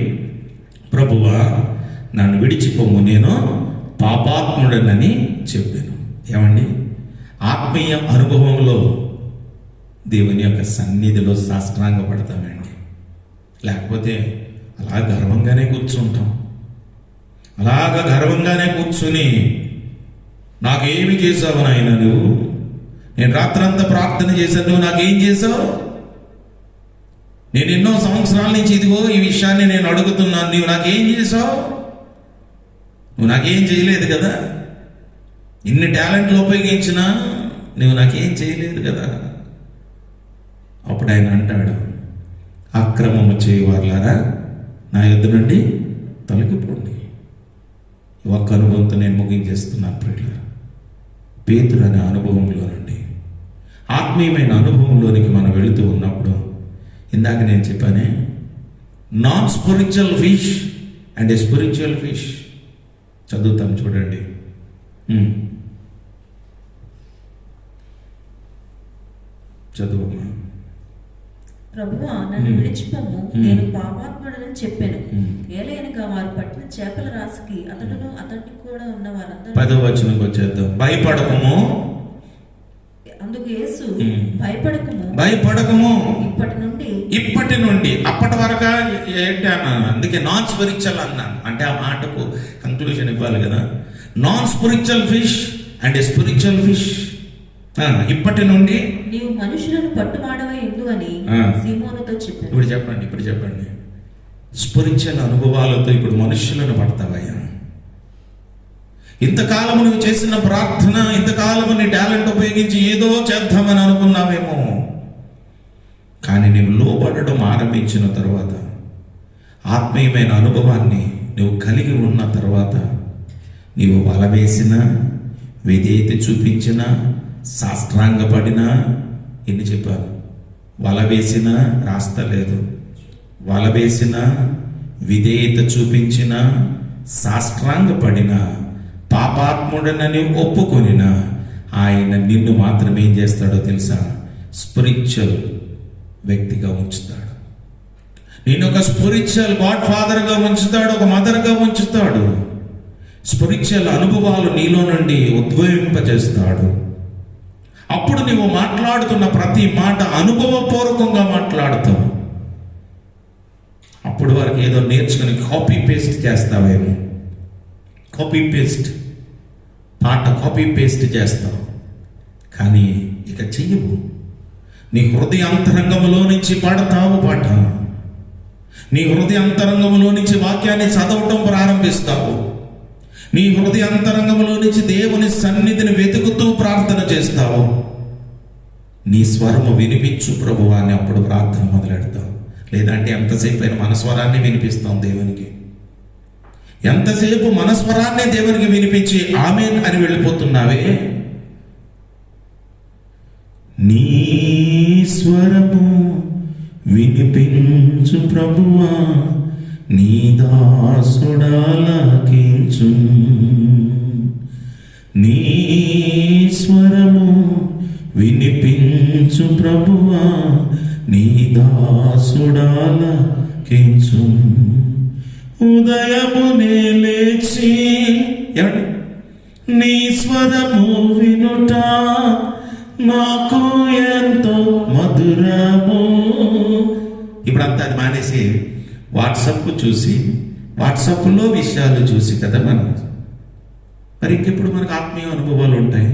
ప్రభువా నన్ను విడిచిపోము, నేను పాపాత్ముడనని చెప్పాను. ఏమండి, ఆత్మీయ అనుభవంలో దేవుని యొక్క సన్నిధిలో సాష్టాంగ పడతామండి. లేకపోతే అలా గర్వంగానే కూర్చుంటాం. అలాగా గర్వంగానే కూర్చుని, నాకేమి చేసావు నాయన నువ్వు? నేను రాత్రంతా ప్రార్థన చేశాను, నువ్వు నాకేం చేసావు? నేను ఎన్నో సంవత్సరాల నుంచి ఇదిగో ఈ విషయాన్ని నేను అడుగుతున్నాను, నువ్వు నాకేం చేసావు? నువ్వు నాకేం చేయలేదు కదా. ఇన్ని టాలెంట్లు ఉపయోగించినా నువ్వు నాకేం చేయలేదు కదా. అప్పుడు ఆయన అంటాడు, అక్రమము చేయవారులారా నా యొద్ద నుండి తొలగిపోండి. ఒక్క అనుభవంతో నేను ముగించేస్తున్నాను ప్రియులారా. పేతురు అనే అనుభవంలో నుండి ఆత్మీయమైన అనుభవంలోనికి మనం వెళుతూ ఉన్నప్పుడు, ఇందాక నేను చెప్పానే, non spiritual fish and a spiritual fish. చదువుతాం చూడండి. చదువమ్మా. ప్రభువా నన్ను విడిచిపోము, నేను పాపాత్ముడనని చెప్పాను. ఏలయనగా వారు పట్టిన చేపల రాశికి అతడును అతడిని కూడా ఉన్న వారందరూ 10వ వచనంకి వచ్చేద్దాం. భయపడకము, అందుకు యేసు భయపడకము, ఇప్పటి నుండి అప్పటి వరకు ఏంటి అన్నాను, అందుకే నాన్ స్పిరిచువల్ అన్నాను. అంటే ఆ మాటకు కంక్లూజన్ ఇవ్వాలి కదా. Non spiritual fish and a spiritual fish. ఇప్పటి నుండి నీవు మనుషులను పట్టుమాడవై ఎందు అని సీమోనుతో చెప్పాను. ఇప్పుడు చెప్పండి, స్పిరిచువల్ అనుభవాలతో ఇప్పుడు మనుషులను పడతావయ్యా. ఇంతకాలము నువ్వు చేసిన ప్రార్థన, ఇంతకాలము నీ టాలెంట్ ఉపయోగించి ఏదో చేద్దామని అనుకున్నావేమో, కానీ నువ్వు లోబడడం ఆరంభించిన తర్వాత, ఆత్మీయమైన అనుభవాన్ని నువ్వు కలిగి ఉన్న తర్వాత, నీవు వల వేసిన, విధేయత చూపించిన, సాష్టాంగపడినా, ఎన్ని చెప్పాను, వల వేసిన రాస్తలేదు, వల వేసిన, విధేయత చూపించిన, సాష్టాంగపడిన, పాపాత్ముడనని ఒప్పుకొనిన, ఆయన నిన్ను మాత్రం ఏం చేస్తాడో తెలుసా? స్పిరిచువల్ వ్యక్తిగా ఉంచుతాడు. నేను ఒక స్పిరిచువల్ గాడ్ ఫాదర్గా ఉంచుతాడు, ఒక మదర్గా ఉంచుతాడు. స్పిరిచువల్ అనుభవాలు నీలో నుండి ఉద్భవింపజేస్తాడు. అప్పుడు నువ్వు మాట్లాడుతున్న ప్రతి మాట అనుభవపూర్వకంగా మాట్లాడుతావు. అప్పుడు వరకు ఏదో నేర్చుకుని కాపీ పేస్ట్ చేస్తావేమో, కాపీ పేస్ట్ పాట కాపీ పేస్ట్ చేస్తావు, కానీ ఇక చెయ్యవు. నీ హృదయ అంతరంగంలో నుంచి పాడతావు పాట. నీ హృదయ అంతరంగంలో నుంచి వాక్యాన్ని చదవటం ప్రారంభిస్తావు. నీ హృదయ అంతరంగంలో నుంచి దేవుని సన్నిధిని వెతుకుతూ ప్రార్థన చేస్తావు. నీ స్వరము వినిపించు ప్రభువా అని అప్పుడు ప్రార్థన మొదలెడతాం. లేదంటే ఎంతసేపు అయినా మన స్వరాన్ని వినిపిస్తాం దేవునికి. ఎంతసేపు మన స్వరాన్ని దేవునికి వినిపించి ఆమేన్ అని వెళ్ళిపోతున్నావే. నీ స్వరము వినిపించు ప్రభువా, నీ దాసుడాలకించు. నీ స్వరము వినిపించు ప్రభువా, నీ దాసుడాలకించు. ఉదయమునే లేచి నీ స్వరము వినుట నాకు ఎంతో మధురము. ఇప్పుడంతా అది మానేసి వాట్సాప్ చూసి వాట్సాప్లో విషయాలు చూసి కదా మనం. మరి ఇంకెప్పుడు మనకు ఆత్మీయ అనుభవాలు ఉంటాయి?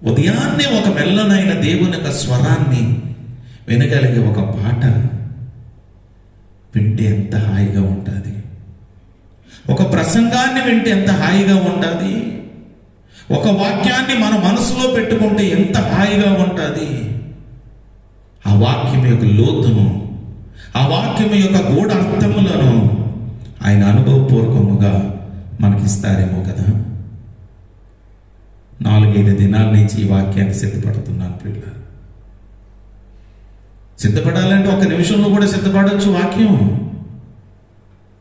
ఉదయాన్నే ఒక మెల్లనైన దేవుని యొక్క స్వరాన్ని వినగలిగే ఒక పాట వింటే ఎంత హాయిగా ఉంటుంది. ఒక ప్రసంగాన్ని వింటే ఎంత హాయిగా ఉంటుంది. ఒక వాక్యాన్ని మన మనసులో పెట్టుకుంటే ఎంత హాయిగా ఉంటుంది. ఆ వాక్యం యొక్క లోతును, ఆ వాక్యం యొక్క గూఢ అర్థములను ఆయన అనుభవపూర్వకముగా మనకిస్తారేమో కదా. 4-5 దినాల నుంచి ఈ వాక్యాన్ని సిద్ధపడుతున్నాను ప్రియులారా. సిద్ధపడాలంటే ఒక నిమిషంలో కూడా సిద్ధపడవచ్చు వాక్యం.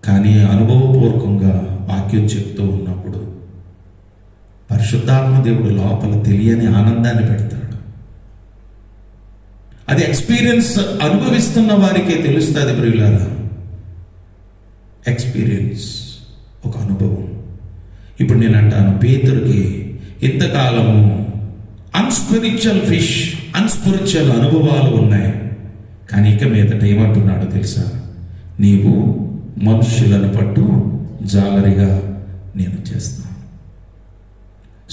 కానీ అనుభవపూర్వకంగా వాక్యం చెప్తూ ఉన్నప్పుడు పరిశుద్ధాత్మ దేవుడు లోపల తెలియని ఆనందాన్ని పెడతాడు. అది ఎక్స్పీరియన్స్ అనుభవిస్తున్న వారికే తెలుస్తుంది ప్రియులారా. ఎక్స్పీరియన్స్, ఒక అనుభవం. ఇప్పుడు నేను అంటాను, పేతురుకి ఇంతకాలము అన్స్పిరిచువల్ అనుభవాలు ఉన్నాయి. కానీ ఇక మీదట ఏమంటున్నాడో తెలుసా? నీవు మనుషులను పట్టు జాలరిగా నేను చేస్తాను.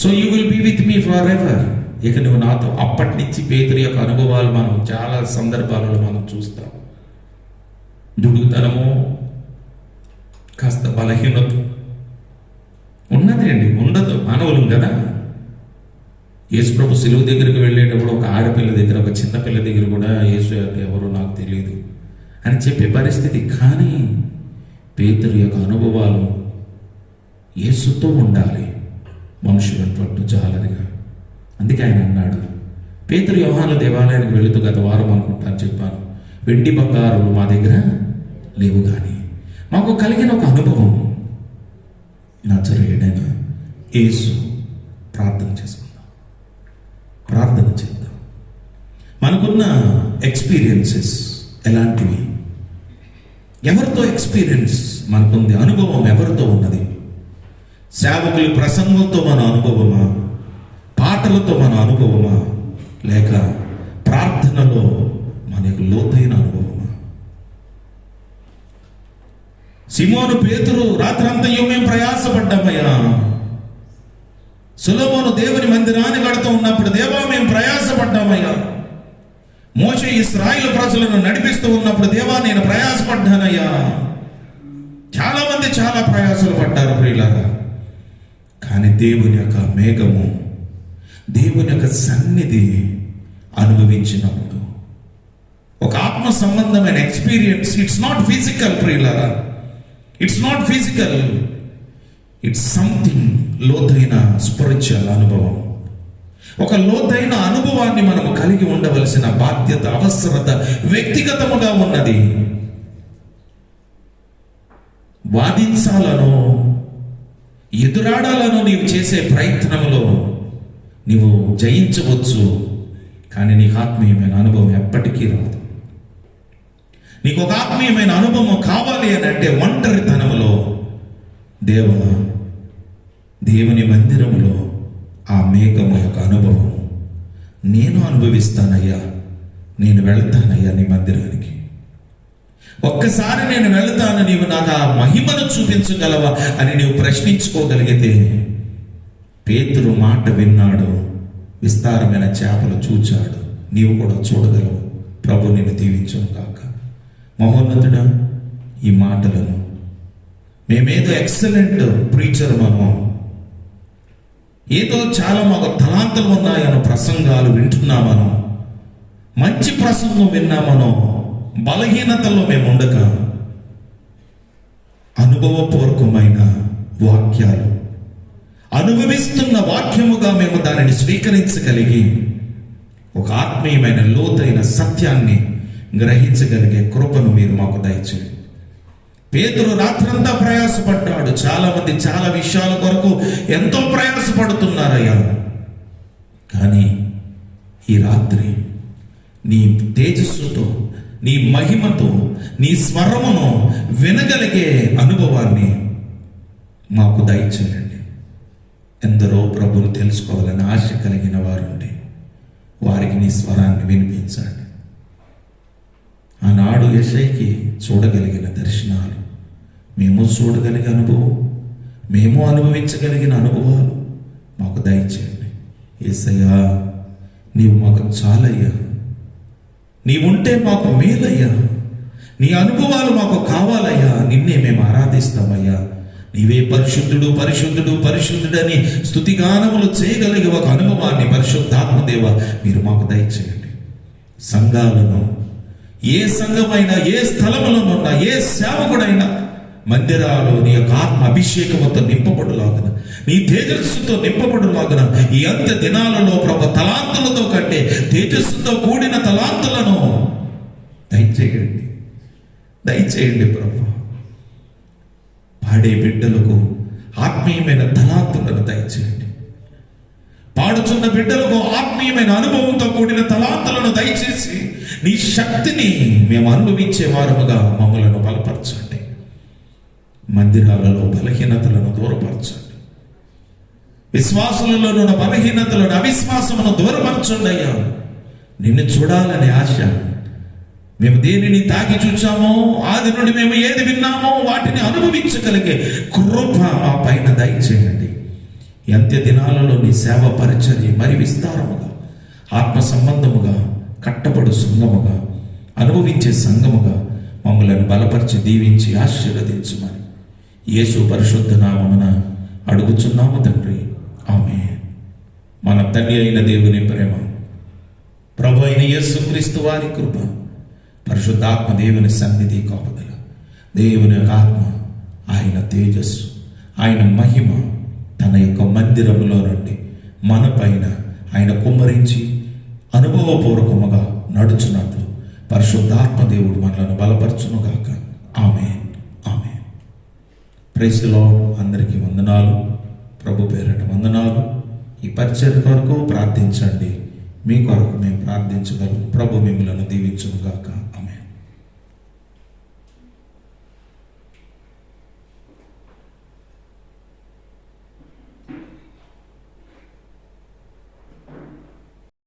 So you will be with me forever. ఇక నువ్వు నాతో. అప్పటి నుంచి పేతురు యొక్క అనుభవాలు మనం చాలా సందర్భాలలో మనం చూస్తాం. దుడుగుతనము, కాస్త బలహీనత ఉన్నది అండి, ఉండదు, మానవులం కదా. యేసుప్రభు సిలువ దగ్గరికి వెళ్ళేటప్పుడు ఒక ఆడపిల్ల దగ్గర, ఒక చిన్నపిల్ల దగ్గర కూడా యేసు ఎవరో నాకు తెలియదు అని చెప్పే పరిస్థితి. కానీ పేతురు యొక్క అనుభవాలు యేసుతో ఉండాలి, మనుషులను పట్టు జాలరిగా. అందుకే ఆయన అన్నాడు, పేతురు యోహాను దేవాలయానికి వెళుతూ గత వారం అనుకుంటాను చెప్పాను, వెండి బంగారులు మా దగ్గర లేవు, కానీ మాకు కలిగిన ఒక అనుభవం నజరేయుడైన యేసు. ప్రార్థన చేసుకుందాం, ప్రార్థన చేద్దాం. మనకున్న ఎక్స్పీరియన్సెస్ ఎలాంటివి? ఎవరితో ఎక్స్పీరియన్స్ మనకుంది? అనుభవం ఎవరితో ఉన్నది? సేవకులు ప్రసంగంతో మన అనుభవమా? పాటలతో మన అనుభవమా? లేక ప్రార్థనలో మనకు లోతైన అనుభవమా? సిమోను పేతురు రాత్రంతయు మేము ప్రయాసపడ్డామయ్యా. సొలొమోను దేవుని మందిరాన్ని కడుతూ ఉన్నప్పుడు, దేవా మేము ప్రయాసపడ్డామయ్యా. మోషే ఇశ్రాయేలు ప్రజలను నడిపిస్తూ ఉన్నప్పుడు, దేవా నేను ప్రయాసపడ్డానయ్యా. చాలా మంది చాలా ప్రయాసలు పడ్డారు ప్రియులారా. కానీ దేవుని యొక్క మేఘము, దేవుని యొక్క సన్నిధి అనుభవించినప్పుడు ఒక ఆత్మ సంబంధమైన ఎక్స్పీరియన్స్. ఇట్స్ నాట్ ఫిజికల్ ప్రియులారా, it's not physical, it's something. లోతైన స్పిరిచువల్ అనుభవం. ఒక లోతైన అనుభవాన్ని మనము కలిగి ఉండవలసిన బాధ్యత, అవసరత వ్యక్తిగతముగా ఉన్నది. వాదించాలను, ఎదురాడాలను నీవు చేసే ప్రయత్నంలో నీవు జయించవచ్చు, కానీ నీకు ఆత్మీయమైన అనుభవం ఎప్పటికీ రాదు. నీకు ఒక ఆత్మీయమైన అనుభవం కావాలి అని అంటే ఒంటరితనములో దేవుని మందిరములో ఆ మేఘము యొక్క అనుభవం నేను అనుభవిస్తానయ్యా. నేను వెళ్తానయ్యా నీ మందిరానికి. ఒక్కసారి నేను వెళ్తాను, నీవు నాకు ఆ మహిమను చూపించగలవా అని నీవు ప్రశ్నించుకోగలిగితే, పేతురు మాట విన్నాడు, విస్తారమైన చేపలు చూచాడు, నీవు కూడా చూడగలవు. ప్రభు నిన్ను దీవించును కాక. మహోన్నతుడా, ఈ మాటలను మేమేదో ఎక్సలెంట్ ప్రీచర్, ఏదో చాలా మాకు తలాంత సువార్తలు ఉన్నాయనో, ప్రసంగాలు వింటున్నామనో, మంచి ప్రసంగం విన్నామనో, బలహీనతల్లో మేము ఉండక అనుభవపూర్వకమైన వాక్యాలు, అనుభవిస్తున్న వాక్యముగా మేము దానిని స్వీకరించగలిగి ఒక ఆత్మీయమైన లోతైన సత్యాన్ని గ్రహించగలిగే కృపను మీరు మాకు దయచేయండి. పేతురు రాత్రంతా ప్రయాసపడ్డాడు. చాలా మంది చాలా విషయాల కొరకు ఎంతో ప్రయాసపడుతున్నారయ్యా. కానీ ఈ రాత్రి నీ తేజస్సుతో, నీ మహిమతో, నీ స్వరమును వినగలిగే అనుభవాన్ని మాకు దయచేయండి. ఎందరో ప్రభువును తెలుసుకోవాలని ఆశ కలిగిన వారుంటే వారికి నీ స్వరాన్ని వినిపించండి. ఆనాడు యెషయాకి చూడగలిగిన దర్శనాలు మేము చూడగలిగే అనుభవం, మేము అనుభవించగలిగిన అనుభవాలు మాకు దయచేయండి. యేసయ్యా, నీవు మాకు చాలయ్యా, నీవుంటే మాకు మేలయ్యా, నీ అనుభవాలు మాకు కావాలయ్యా. నిన్నే మేము ఆరాధిస్తామయ్యా. నీవే పరిశుద్ధుడు, పరిశుద్ధుడు, పరిశుద్ధుడని స్తుతిగానములు చేయగలిగే ఒక అనుభవాన్ని పరిశుద్ధాత్మదేవ మీరు మాకు దయచేయండి. సంఘాలను, ఏ సంఘమైనా, ఏ స్థలములోనున్నా, ఏ సేవకుడైనా మందిరాలు నీ యొక్క ఆత్మ అభిషేకముతో నింపబడులాగున, నీ తేజస్సుతో నింపబడులాగున ఈ అంత్య దినాలలో ప్రభు తలాంతులతో కంటే తేజస్సుతో కూడిన తలాంతులను దయచేయండి. దయచేయండి ప్రభు. పాడే బిడ్డలకు ఆత్మీయమైన తలాంతులను దయచేయండి. పాడుచున్న బిడ్డలకు ఆత్మీయమైన అనుభవంతో కూడిన తలాంతులను దయచేసి నీ శక్తిని మేము అనుభవించే వారముగా మమ్మలను బలపరచండి. మందిరాలలో బలహీనతలను దూరపరచండి. విశ్వాసులలో ఉన్న బలహీనతలను, అవిశ్వాసమును దూరపరచండి అయ్యా. నిన్ను చూడాలనే ఆశ, మేము దేనిని తాకి చూచామో, ఆది నుండి మేము ఏది విన్నామో వాటిని అనుభవించగలిగే కృప మా పైన దయచేయండి. ఈ అంత్య దినాలలో నీ సేవ పరిచర్య మరి విస్తారముగా, ఆత్మ సంబంధముగా, కట్టబడు సంఘముగా, అనుభవించే సంఘముగా మమ్మలను బలపరిచి దీవించి ఆశీర్వదించుమని యేసు పరిశుద్ధ నామమున అడుగుచున్నాము తండ్రి. ఆమేన్. మన తండ్రి అయిన దేవుని ప్రేమ, ప్రభు అయిన యేసుక్రీస్తు వారి కృప, పరిశుద్ధాత్మ దేవుని సన్నిధి, కాపుదల, దేవుని యొక్క ఆత్మ, ఆయన తేజస్సు, ఆయన మహిమ తన యొక్క మందిరములో నుండి మన పైన ఆయన కుమ్మరించి అనుభవపూర్వకముగా నడుచున్నట్లు పరిశుద్ధాత్మ దేవుడు మనలను బలపరచునుగాక. ఆమేన్. ఆమేన్. Praise the lord. అందరికీ వందనాలు. ప్రభు పేరట వందనాలు. ఈ పరిచర్య కొరకు ప్రార్థించండి. మీ కొరకు మేము ప్రార్థించగలం. ప్రభు మిమ్మలను దీవించునుగాక.